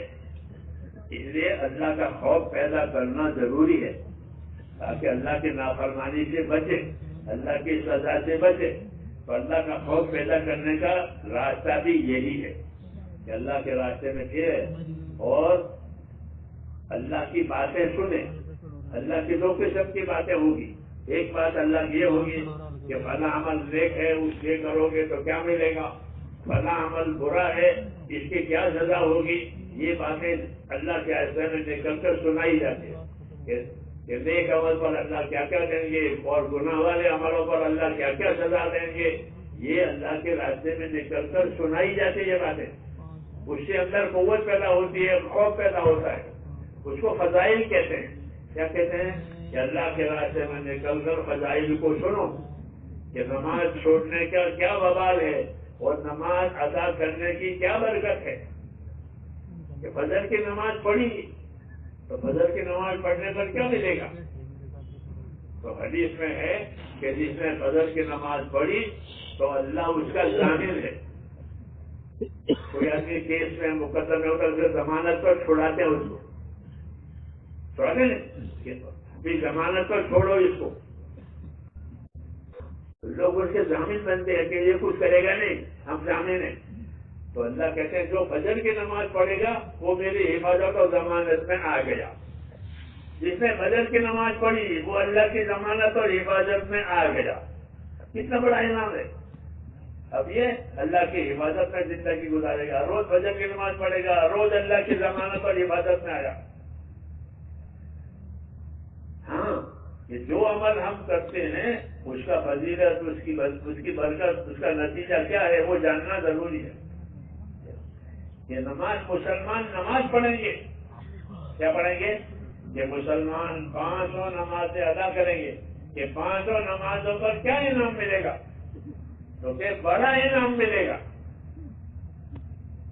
اس لیے اللہ کا خوف پیدا کرنا ضروری ہے تاکہ اللہ کی نافرمانی سے بچے, اللہ کی سزا سے بچے. تو اللہ کا خوف پیدا کرنے کا راستہ بھی یہی ہے کہ اللہ کے راستے میں پھرے اور اللہ کی باتیں سنیں. اللہ کی دو قسم کی باتیں ہوگی. ایک بات اللہ کی یہ ہوگی کہ فلاں عمل نیک ہے, اس لیے کرو گے تو کیا ملے گا, فلاں عمل برا ہے اس کی کیا سزا ہوگی. یہ باتیں اللہ کے راستے میں نکل کر سنائی جاتی ہے کہ نیک عمل پر اللہ کیا کیا دیں گے اور گناہ والے عملوں پر اللہ کیا کیا سزا دیں گے. یہ اللہ کے راستے میں نکل کر سنائی جاتی ہے یہ باتیں. اس سے اندر قوت پیدا ہوتی ہے, خوف پیدا ہوتا ہے. اس کو فضائل کہتے ہیں. کیا کہتے ہیں کہ اللہ کے راستے میں نکل کر فضائل کو سنو کہ نماز چھوڑنے کا کیا وبال ہے اور نماز ادا کرنے کی کیا برکت ہے. کہ فجر کی نماز پڑھی تو فجر کی نماز پڑھنے پر کیا ملے گا. تو حدیث میں ہے کہ جس نے فجر کی نماز پڑھی تو اللہ اس کا ضامن ہے. کوئی آدمی کیس میں مقدمے ہوتا ہے ضمانت پر چھڑاتے ہیں اس کو, چھوڑاتے ہیں ضمانت پر چھوڑو اس کو. لوگ اس کے ضامن بنتے ہیں کہ یہ کچھ کرے گا نہیں, ہم ضامن ہیں. تو اللہ کہتے ہیں جو فجر کی نماز پڑھے گا وہ میری حفاظت اور ضمانت میں آ گیا. جس نے فجر کی نماز پڑھی وہ اللہ کی ضمانت اور حفاظت میں آ گیا. کتنا بڑا انعام ہے. اب یہ اللہ کی حفاظت میں زندگی گزارے گا, روز فجر کی نماز پڑھے گا, روز اللہ کی ضمانت اور حفاظت میں آیا. ہاں, یہ جو عمل ہم کرتے ہیں اس کا فضیلت, اس کی برکت, اس کا نتیجہ کیا ہے وہ جاننا ضروری ہے. یہ نماز مسلمان نماز پڑھیں گے, کیا پڑھیں گے کہ مسلمان 500 نمازیں ادا کریں گے کہ 500 نمازوں پر کیا انعام ملے گا. تو کہ بڑا انعام ملے گا.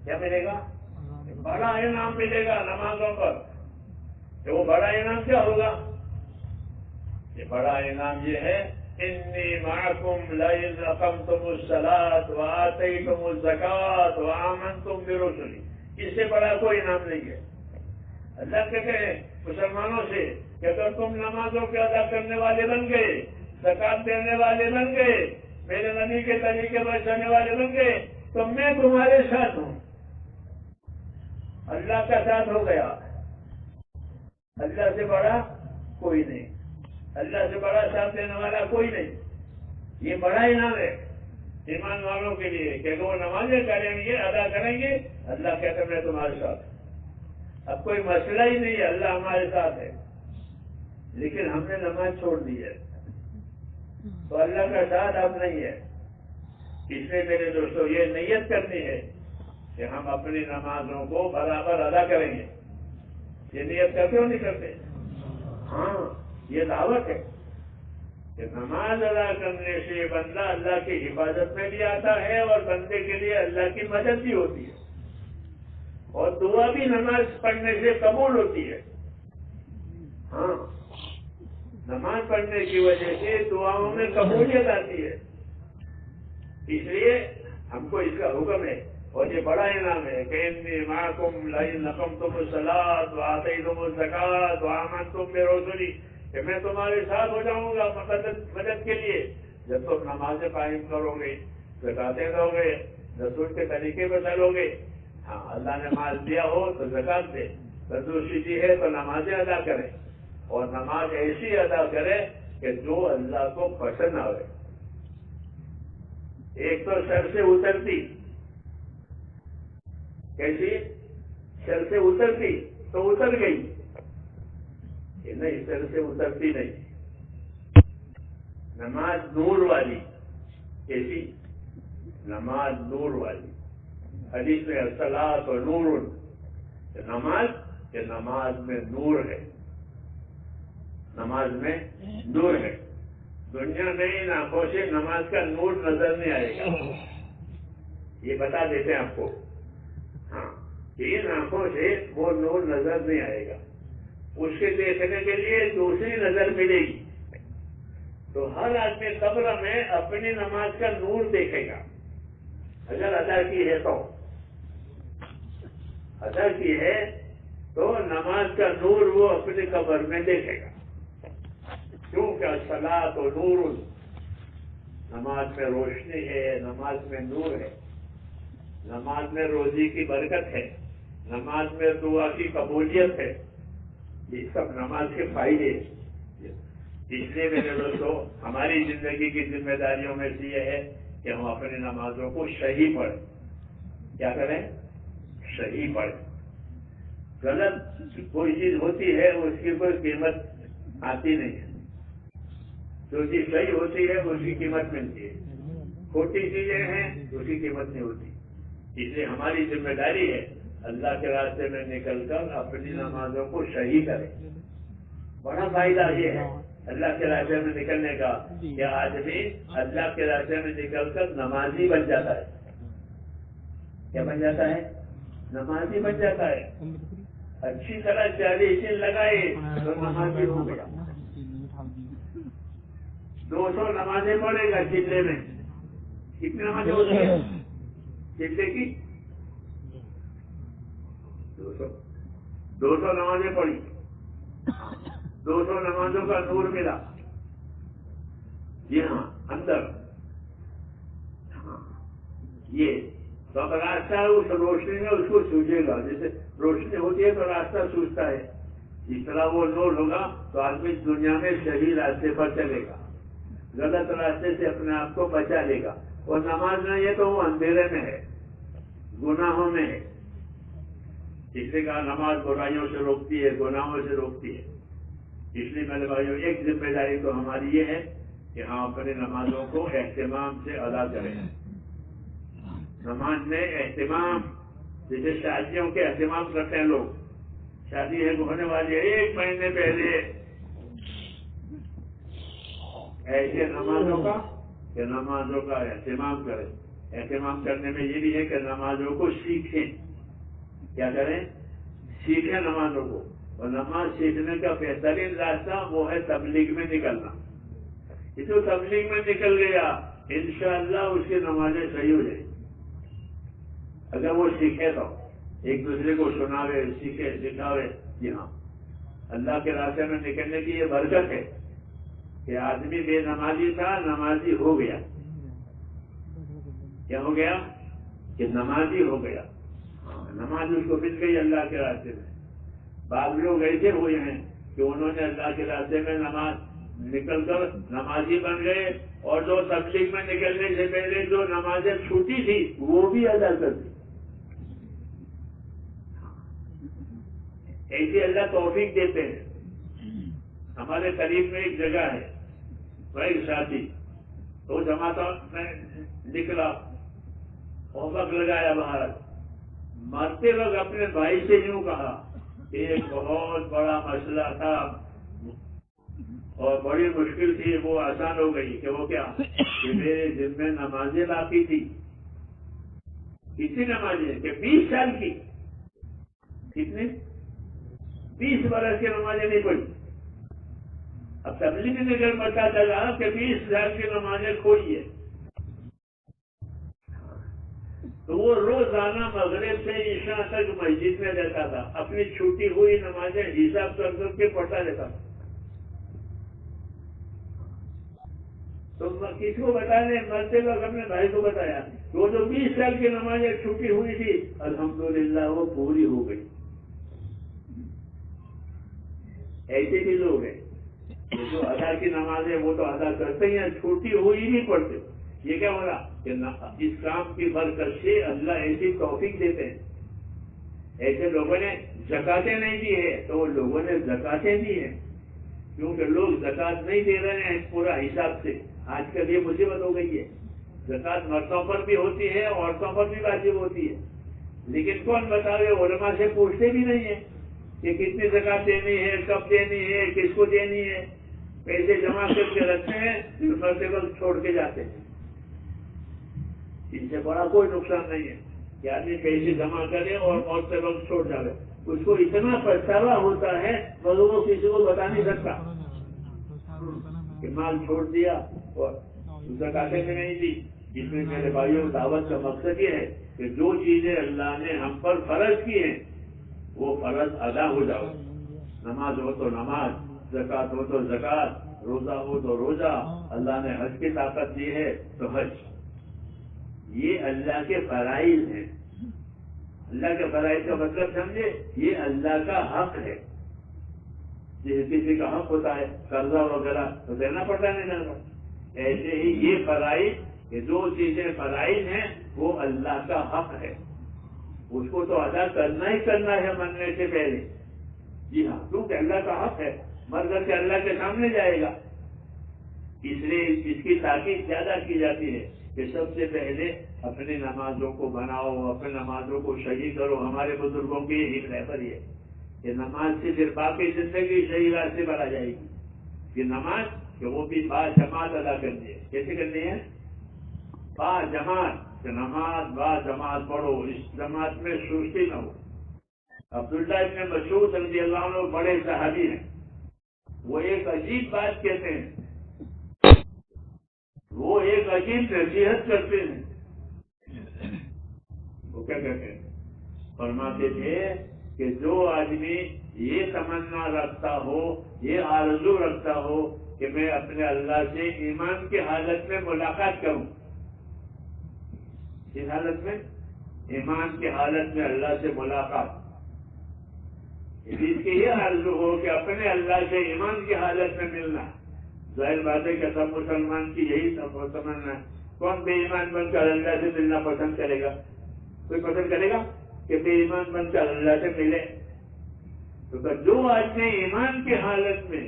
کیا ملے گا؟ بڑا انعام ملے گا نمازوں پر. کہ وہ بڑا انعام کیا ہوگا؟ یہ بڑا انعام یہ ہے انی معکم لئن اقمتم الصلاۃ وآتیتم الزکاۃ وآمنتم برسلی. اس سے بڑا کوئی انعام نہیں ہے. اللہ کہتے ہیں مسلمانوں سے کہ اگر تم نمازوں کے ادا کرنے والے بن گئے, زکات دینے والے بن گئے, میرے نبی کے طریقے پر چلنے والے بن گئے تو میں تمہارے ساتھ ہوں. اللہ کا ساتھ ہو گیا. اللہ سے بڑا کوئی نہیں, اللہ سے بڑا ساتھ دینے والا کوئی نہیں. یہ بڑا انعام ہے ایمان والوں کے لیے کہ وہ نمازیں کریں گے, ادا کریں گے, اللہ کہتا ہے میں تمہارے ساتھ. اب کوئی مسئلہ ہی نہیں ہے, اللہ ہمارے ساتھ ہے, لیکن ہم نے نماز چھوڑ دی ہے تو اللہ کا ساتھ اب نہیں ہے. اس لیے میرے دوستوں یہ نیت کرنی ہے کہ ہم اپنی نمازوں کو برابر ادا کریں گے. یہ نیت کرتے ہو نہیں کرتے؟ ہاں, یہ دعوت ہے کہ نماز ادا کرنے سے بندہ اللہ کی حفاظت میں بھی آتا ہے اور بندے کے لیے اللہ کی مدد بھی ہوتی ہے, اور دعا بھی نماز پڑھنے سے قبول ہوتی ہے. ہاں, نماز پڑھنے کی وجہ سے دعاؤں میں قبولیت آتی ہے. اس لیے ہم کو اس کا حکم ہے اور یہ بڑا انعام ہے کہ انی معکم لئن اقمتم الصلاۃ وآتیتم الزکاۃ وآمنتم برسلی, کہ میں تمہارے ساتھ ہو جاؤں گا مدد کے لیے جب تم نمازیں قائم کرو گے, زکاتیں دو گے, رسول کے طریقے پر چلو گے. ہاں, اللہ نے مال دیا ہو تو زکات دے, دوسری دی ہے تو نمازیں ادا کرے, اور نماز ایسی ادا کرے کہ جو اللہ کو پسند آئے. ایک تو سر سے اترتی, کیسی سر سے اترتی تو اتر گئی, یہ نہیں سر سے اترتی نہیں. نماز نور والی, کیسی نماز نور والی. حدیث میں الصلاۃ و نور, نماز میں نور ہے, نماز میں نور ہے. دنیا میں ان آنکھوں سے نماز کا نور نظر نہیں آئے گا, یہ بتا دیتے ہیں آپ کو. ہاں, ان آنکھوں سے وہ نور نظر نہیں آئے گا. اس کے دیکھنے کے لیے دوسری نظر ملے گی. تو ہر آدمی قبر میں اپنی نماز کا نور دیکھے گا اگر ادا کی ہے تو. ادا کی ہے تو نماز کا نور وہ اپنی قبر میں دیکھے گا، کیونکہ الصلاۃ و نور، نماز میں روشنی ہے، نماز میں نور ہے، نماز میں روزی کی برکت ہے، نماز میں دعا کی قبولیت ہے، یہ سب نماز کے فائدے ہیں۔ اس لیے میرے دوستوں، ہماری زندگی کی ذمہ داریوں میں سے یہ ہے کہ ہم اپنی نمازوں کو صحیح پڑھیں۔ کیا کریں؟ صحیح پڑھیں۔ غلط کوئی چیز ہوتی ہے اس کی کوئی قیمت آتی نہیں ہے، جو چیز صحیح ہوتی ہے اس کی قیمت ملتی ہے، کھوٹی چیزیں ہیں اس کی قیمت نہیں ہوتی۔ اس لیے ہماری ذمہ داری ہے اللہ کے راستے میں نکل کر اپنی نمازوں کو صحیح کریں۔ بڑا فائدہ یہ ہے اللہ کے راستے میں نکلنے کا کہ آدمی اللہ کے راستے میں نکل کر نمازی بن جاتا ہے۔ کیا بن جاتا ہے؟ نمازی بن جاتا ہے۔ اچھی طرح 40 دن لگائے تو نمازی ہو گیا۔ 200 نمازیں پڑھے گا چلے میں، کتنی نمازیں ہوتی ہیں چلے کی؟ 200 نمازیں پڑھی، 200 نمازوں کا نور ملا۔ جی ہاں، اندر یہ تو اب راستہ اس روشنی میں اس کو سوجے گا، جیسے روشنی ہوتی ہے تو راستہ سوجتا ہے، جس طرح وہ نور ہوگا تو آدمی دنیا میں صحیح راستے پر چلے گا، غلط راستے سے اپنے آپ کو بچا لے گا۔ اور نماز نہیں ہے تو وہ اندھیرے میں ہے، گناہوں میں ہے۔ اس لیے کہا نماز برائیوں سے روکتی ہے، گناہوں سے روکتی ہے۔ اس لیے میرے بھائیوں، ایک ذمہ داری تو ہماری یہ ہے کہ ہم اپنی نمازوں کو اہتمام سے ادا کریں۔ نماز میں اہتمام، جیسے شادیوں کے اہتمام کرتے ہیں لوگ، شادی ہے ہونے والی ہے 1 مہینے پہلے، ایسے نمازوں کا اہتمام کریں۔ اہتمام کرنے میں یہ بھی ہے کہ نمازوں کو سیکھیں۔ کیا کریں؟ سیکھیں نمازوں کو۔ اور نماز سیکھنے کا بہترین راستہ وہ ہے تبلیغ میں نکلنا۔ یہ تو تبلیغ میں نکل گیا انشاءاللہ اس کی نمازیں صحیح ہو جائیں، اگر وہ سیکھے تو ایک دوسرے کو سناوے، سیکھے، سکھاوے۔ جی ہاں، اللہ کے راستے میں نکلنے کی یہ برکت ہے کہ آدمی بے نمازی تھا، نمازی ہو گیا۔ کیا ہو گیا؟ کہ نمازی ہو گیا۔ نماز اس کو مل گئی اللہ کے راستے میں۔ بعض لوگ ایسے ہوئے ہیں کہ انہوں نے اللہ کے راستے میں نماز نکل کر نمازی بن گئے، اور جو تبلیغ میں نکلنے سے پہلے جو نمازیں چھوٹی تھی وہ بھی ادا کر دی۔ ایسے اللہ توفیق دیتے ہیں۔ ہمارے قریب میں ایک جگہ ہے، وہ ایک ساتھی تو جماعت میں نکلا اور وقت لگایا باہر، مرتے وقت اپنے بھائی سے یوں کہا کہ ایک بہت بڑا مسئلہ تھا اور بڑی مشکل تھی، وہ آسان ہو گئی۔ کہ وہ کیا؟ کہ میرے ذمہ نمازیں باقی تھی۔ کتنی نمازیں؟ کہ 20 سال کی۔ کتنے؟ 20 برس کی نمازیں نہیں پڑھی۔ اب تبلیغ میں اگر پتہ چلا کہ 20 سال کی نمازیں کھوئی ہے، تو وہ روزانہ مغرب سے عشاء تک مسجد میں رہتا تھا، اپنی چھوٹی ہوئی نمازیں حساب کر کے پڑھتا رہتا تھا۔ تو کسی کو بتانے مرتے وقت اپنے بھائی کو بتایا، وہ جو 20 سال کی نمازیں چھوٹی ہوئی تھی الحمدللہ وہ پوری ہو گئی۔ ایسے بھی لوگ ہیں جو ادا کی نمازیں وہ تو ادا کرتے ہی ہیں، چھوٹی ہوئی نہیں پڑھتے۔ یہ کیا ہو رہا کہ اس کام کی برکت سے اللہ ایسی توفیق دیتے ہیں۔ ایسے لوگوں نے زکاتیں نہیں دی ہے تو وہ لوگوں نے زکاتیں دی ہیں، کیونکہ لوگ زکات نہیں دے رہے ہیں پورا حساب سے۔ آج کل یہ مصیبت ہو گئی ہے، زکات مردوں پر بھی ہوتی ہے، عورتوں پر بھی واجب ہوتی ہے، لیکن کون بتاوے؟ علماء سے پوچھتے بھی نہیں ہے کہ کتنی زکات دینی ہے، کب دینی ہے، کس کو دینی ہے۔ پیسے جمع کر کے رکھتے ہیں، پھر مرتے وقت چھوڑ کے جاتے ہیں۔ ان سے بڑا کوئی نقصان نہیں ہے کہ آدمی پیسے جمع کرے اور مرتے وقت چھوڑ جائے، اس کو اتنا پچھتاوا ہوتا ہے مگر وہ کسی کو بتا نہیں سکتا کہ مال چھوڑ دیا اور زکاتیں میں نہیں دی۔ اس میں میرے بھائیوں دعوت کا مقصد یہ ہے کہ جو چیزیں اللہ نے ہم پر فرض کی ہیں وہ فرض ادا ہو جاؤ. نماز ہو تو نماز، زکات ہو تو زکات، روزہ ہو تو روزہ، اللہ نے حج کی طاقت دی ہے تو حج. یہ اللہ کے فرائض ہیں. اللہ کے فرائض کا مطلب سمجھے، یہ اللہ کا حق ہے. کسی کا حق ہوتا ہے قرضہ وغیرہ تو دینا پڑتا نہیں دینا پڑتا. ایسے ہی یہ فرائض، یہ جو چیزیں فرائض ہیں وہ اللہ کا حق ہے. اس کو تو ادا کرنا ہی کرنا ہے مرنے سے پہلے. جی ہاں، کیونکہ اللہ کا حق ہے، مر کر کے اللہ کے سامنے جائے گا. اس لیے اس کی تاکید زیادہ کی جاتی ہے کہ سب سے پہلے اپنی نمازوں کو بناؤ، اپنی نمازوں کو صحیح کرو. ہمارے بزرگوں کی یہی رہبری ہے کہ نماز سے پھر باقی زندگی صحیح راستے پر آ جائے گی. یہ نماز کہ وہ بھی با جماعت ادا کرنی ہے. کیسے کرنی ہے؟ با جماعت. کہ نماز با جماعت پڑھو، اس جماعت میں سستی نہ ہو. عبداللہ ابن مسعود رضی اللہ عنہ بڑے صحابی ہیں. وہ ایک عجیب بات کہتے ہیں، وہ ایک عجیب نصیحت کرتے ہیں. وہ کیا کہتے ہیں؟ فرماتے تھے کہ جو آدمی یہ تمنا رکھتا ہو، یہ آرزو رکھتا ہو کہ میں اپنے اللہ سے ایمان کی حالت میں ملاقات کروں. اس حالت میں، ایمان کی حالت میں اللہ سے ملاقات. اس کی یہ آرزو ہو کہ اپنے اللہ سے ایمان کی حالت میں ملنا. ظاہر بات ہے کہ سب مسلمان کی یہی تمنا ہے. کون بے ایمان بن کر اللہ سے ملنا پسند کرے گا؟ کوئی پسند کرے گا کہ بے ایمان بن کر اللہ سے ملے؟ تو جو آدمی ایمان کی حالت میں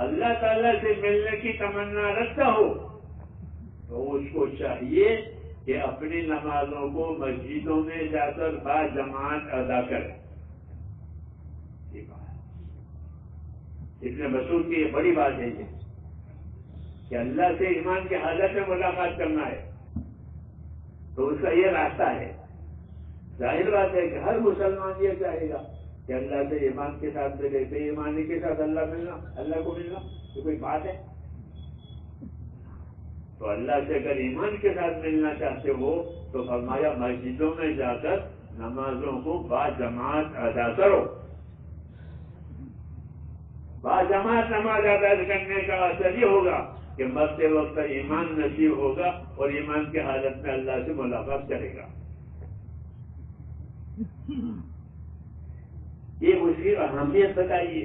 اللہ تعالیٰ سے ملنے کی تمنا رکھتا ہو تو اس کو چاہیے کہ اپنی نمازوں کو مسجدوں میں جا کر با جماعت ادا کرے. ابن مسعود کی یہ بڑی بات ہے کہ اللہ سے ایمان کی حالت میں ملاقات کرنا ہے تو اس کا یہ راستہ ہے. ظاہر بات ہے کہ ہر مسلمان یہ چاہے گا کہ اللہ سے ایمان کے ساتھ ملے. بے ایمانی کے ساتھ اللہ ملنا، اللہ کو ملنا یہ کوئی بات ہے؟ تو اللہ سے اگر ایمان کے ساتھ ملنا چاہتے ہو تو فرمایا مسجدوں میں جا کر نمازوں کو با جماعت ادا کرو. با جماعت نماز ادا کرنے کا اثر یہ ہوگا کہ مرتے وقت ایمان نصیب ہوگا اور ایمان کی حالت میں اللہ سے ملاقات کرے گا. یہ اس کی اہمیت بتائیے.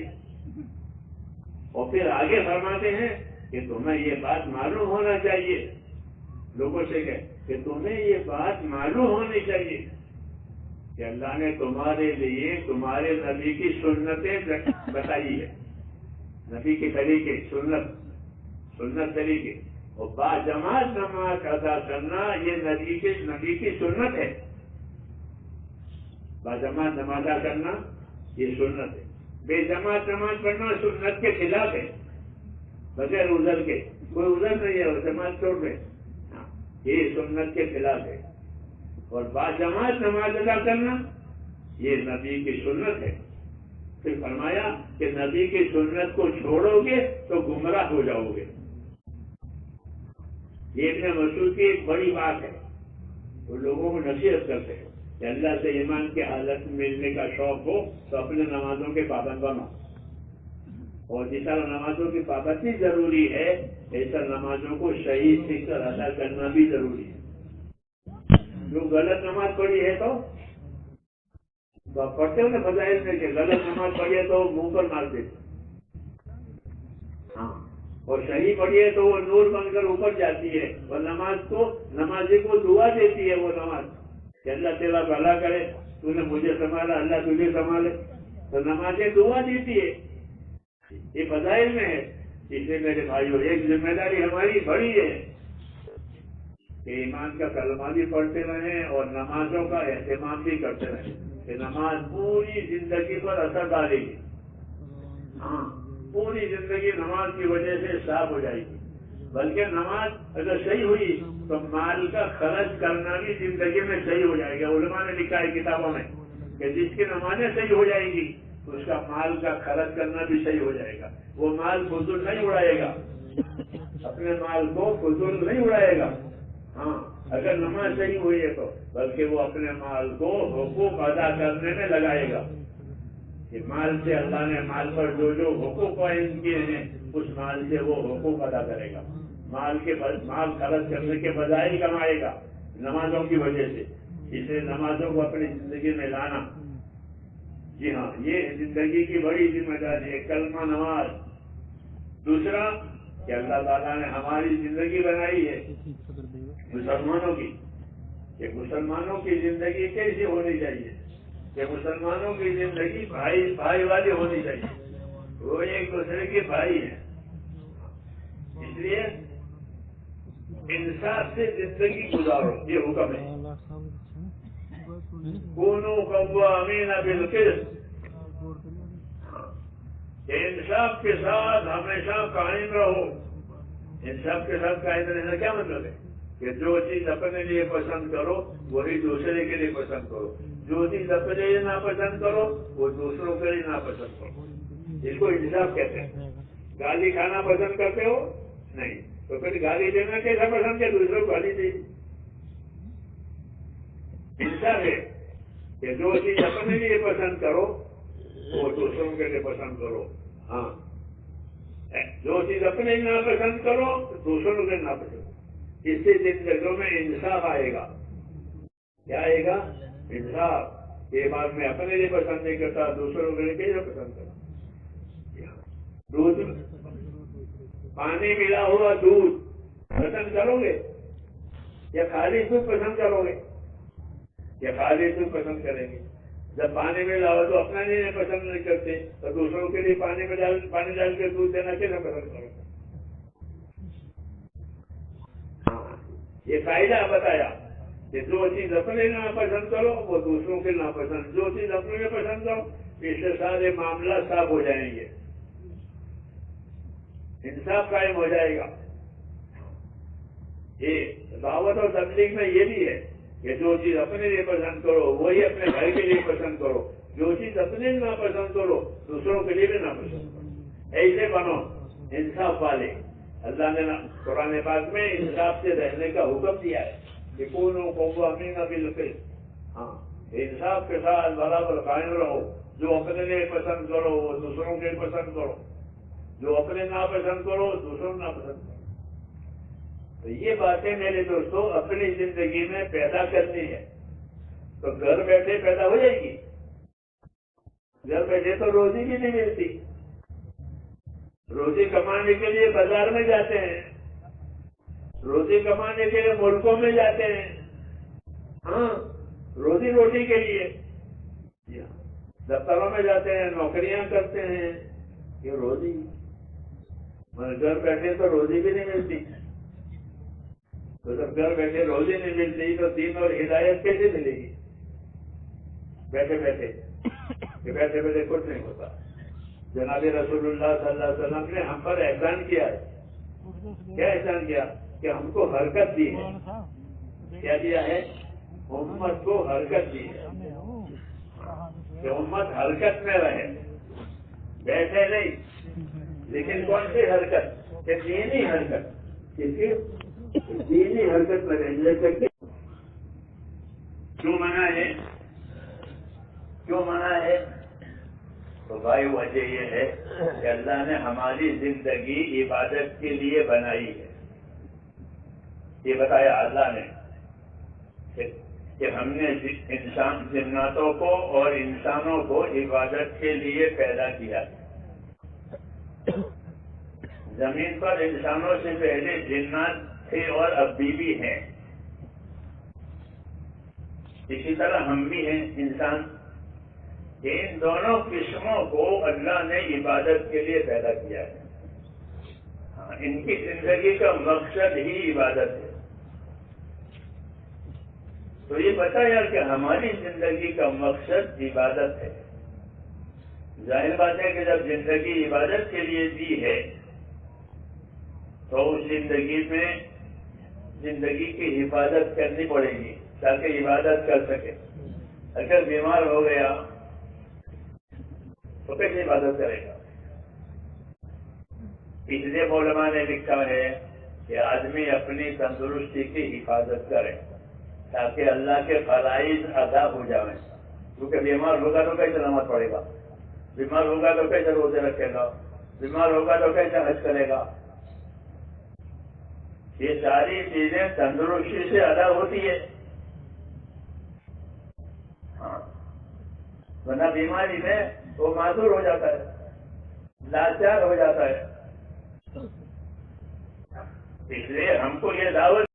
اور پھر آگے فرماتے ہیں کہ تمہیں یہ بات معلوم ہونا چاہیے. لوگوں سے کہ تمہیں یہ بات معلوم ہونی چاہیے کہ اللہ نے تمہارے لیے تمہارے نبی کی سنتیں بتائی ہے. نبی کے طریقے، سنت طریقے، اور با جماعت نماز ادا کرنا یہ نبی کی سنت ہے. با جماعت نماز ادا کرنا یہ سنت ہے. بے جماعت نماز پڑھنا سنت کے خلاف ہے. بغیر عذر کے، کوئی عذر نہیں ہے جماعت چھوڑ دے، یہ سنت کے خلاف ہے. اور با جماعت نماز ادا کرنا یہ نبی کی سنت ہے. پھر فرمایا کہ نبی کی سنت کو چھوڑو گے تو گمراہ ہو جاؤ گے. یہ ابن مسعود کی ایک بڑی بات ہے. وہ لوگوں کو نصیحت کرتے ہیں کہ اللہ سے ایمان کی حالت میں ملنے کا شوق ہو تو اپنے نمازوں کے پابند بنو. اور جس طرح نمازوں کی پابندی ضروری ہے ایسا نمازوں کو صحیح سیکھ کر ادا کرنا بھی ضروری ہے. جو غلط نماز پڑھی ہے تو آپ پڑھتے ہو نا فضائل میں کہ غلط نماز پڑھیے تو منہ پر مار دیتے، ہاں، اور صحیح پڑھیے تو وہ نور بن کر اوپر جاتی ہے. اور نمازی کو دعا دیتی ہے وہ نماز کہ اللہ تیرا بھلا کرے، تو نے مجھے سنبھالا، اللہ تجھے سنبھالے. تو نمازیں دعا دیتی ہے. یہ فضائل میں ہے. اس لیے میرے بھائیوں ایک ذمہ داری ہماری بڑی ہے کہ ایمان کا کلمہ بھی پڑھتے رہیں اور نمازوں کا اہتمام بھی کرتے رہیں کہ نماز پوری زندگی پر اثر ڈالے گی. ہاں، پوری زندگی نماز کی وجہ سے صاف ہو جائے گی. بلکہ نماز اگر صحیح ہوئی تو مال کا خرچ کرنا بھی زندگی میں صحیح ہو جائے گا. علماء نے لکھا ہے کتابوں میں کہ جس کی نمازیں صحیح ہو جائیں گی تو اس کا مال کا خرچ کرنا بھی صحیح ہو جائے گا. وہ مال فضول نہیں اڑائے گا، اپنے مال کو فضول نہیں اڑائے گا. ہاں، اگر نماز صحیح ہوئی ہے تو بلکہ وہ اپنے مال کو حقوق ادا کرنے میں لگائے گا. کہ مال سے اللہ نے مال پر جو جو حقوق قائم کیے ہیں اس مال سے وہ حقوق ادا کرے گا. مال خرچ کرنے کے بجائے کمائے گا نمازوں کی وجہ سے. اس لیے نمازوں کو اپنی زندگی میں لانا، جی ہاں، یہ زندگی کی بڑی ذمہ داری ہے. کلمہ نماز. دوسرا کہ اللہ تعالیٰ نے ہماری زندگی بنائی ہے مسلمانوں کی، کہ مسلمانوں کی زندگی کیسی ہونی چاہیے، کہ مسلمانوں کی زندگی بھائی والی ہونی چاہیے. وہ ایک دوسرے کے بھائی ہیں. اس لیے انصاف سے زندگی گزارو، یہ حکم ہے. کونوا قوامین بالقسط، کہ انصاف کے ساتھ ہمیشہ قائم رہو. انصاف کے ساتھ قائم رہنے کا کیا مطلب ہے؟ کہ جو چیز اپنے لیے پسند کرو وہی دوسرے کے لیے پسند کرو. جو چیز اپنے لیے ناپسند کرو وہ دوسروں کے لیے ناپسند کرو. اس کو انصاف کہتے ہیں. گالی کھانا پسند کرتے ہو؟ نہیں، تو پھر گالی دینا کیسا پسند ہے؟ دوسروں کو گالی دے. انصاف ہے کہ جو چیز اپنے لیے پسند کرو وہ دوسروں کے لیے پسند کرو. ہاں، جو چیز اپنے لیے ناپسند کرو دوسروں کے ناپسند. اس سے زندگیوں میں انصاف آئے گا. کیا آئے گا؟ انصاف. یہ بات میں اپنے لیے پسند نہیں کرتا، دوسروں کے لیے کیسے پسند کرتا. دودھ، پانی ملا ہوا دودھ پسند کرو گے یا خالی دودھ پسند کرو گے؟ یا خالی دودھ پسند کریں گے. جب پانی ملا ہوا تو اپنا لیے پسند نہیں کرتے، تو دوسروں کے لیے پانی ڈال کے دودھ دینا کیسے پسند کرو گے؟ یہ قاعدہ بتایا کہ جو چیز اپنے ناپسند کرو وہ دوسروں کے ناپسند. جو چیز اپنے لیے پسند کرو اس سے سارے معاملات صاف ہو جائیں گے، انصاف قائم ہو جائے گا. یہ دعوت اور تبلیغ میں یہ بھی ہے کہ جو چیز اپنے لیے پسند کرو وہی اپنے بھائی کے لیے پسند کرو. جو چیز اپنے لیے ناپسند کرو دوسروں کے لیے بھی ناپسند کرو. ایسے بنو انصاف والے. اللہ نے قرآن پاک میں انصاف سے رہنے کا حکم دیا ہے کہ کونوا قوامین بالقسط. ہاں، انصاف کے ساتھ برابر قائم رہو. جو اپنے لیے پسند کرو وہ دوسروں کے لیے پسند کرو. جو اپنے ناپسند کرو دوسروں ناپسند کرو. تو یہ باتیں میرے دوستوں اپنی زندگی میں پیدا کرنی ہے. تو گھر بیٹھے پیدا ہو جائے گی. گھر بیٹھے تو روزی بھی نہیں ملتی. روزی کمانے کے لیے بازار میں جاتے ہیں، روزی کمانے کے لیے ملکوں میں جاتے ہیں. ہاں، روزی روٹی کے لیے دفتروں میں جاتے ہیں، نوکریاں کرتے ہیں. یہ روزی، گھر بیٹھے تو روزی بھی نہیں ملتی. تو جب گھر بیٹھے روزی نہیں ملتی تو دین اور ہدایت کیسے ملے گی؟ بیٹھے بیٹھے کچھ نہیں ہوتا. جناب رسول اللہ صلی اللہ علیہ وسلم نے ہم پر احسان کیا ہے. کیا احسان کیا؟ کہ ہم کو حرکت دی ہے. کیا دیا ہے؟ امت کو حرکت دی ہے کہ امت حرکت میں رہے، بیٹھے نہیں. لیکن کون سی حرکت؟ کہ دینی حرکت. دینی حرکت میں رہنے کے کیوں منع ہے؟ کیوں منع ہے؟ تو بھائی وجہ یہ ہے کہ اللہ نے ہماری زندگی عبادت کے لیے بنائی ہے. یہ بتایا اللہ نے کہ ہم نے انسان جناتوں کو اور انسانوں کو عبادت کے لیے پیدا کیا. زمین پر انسانوں سے پہلے جنات تھے اور اب بھی ہیں. اسی طرح ہم بھی ہیں انسان. ان دونوں قسموں کو اللہ نے عبادت کے لیے پیدا کیا ہے. ان کی زندگی کا مقصد ہی عبادت ہے. تو یہ بتایا کہ ہماری زندگی کا مقصد عبادت ہے. ظاہر بات ہے کہ جب زندگی عبادت کے لیے دی ہے تو اس زندگی میں زندگی کی حفاظت کرنی پڑے گی تاکہ عبادت کر سکے. اگر بیمار ہو گیا تو کیسے عبادت کرے گا؟ اس لیے علماء نے لکھا ہے کہ آدمی اپنی تندرستی کی حفاظت کرے تاکہ اللہ کے فرائض ادا ہو جائیں. کیونکہ بیمار ہوگا تو کیسے نماز پڑھے گا؟ بیمار ہوگا تو کیسے روزے رکھے گا، بیمار ہوگا تو کیسے حج کرے گا؟ یہ ساری چیزیں تندرستی سے ادا ہوتی ہے. ہاں، ورنہ بیماری میں وہ معذور ہو جاتا ہے، لاچار ہو جاتا ہے. اس لیے ہم کو یہ دعوت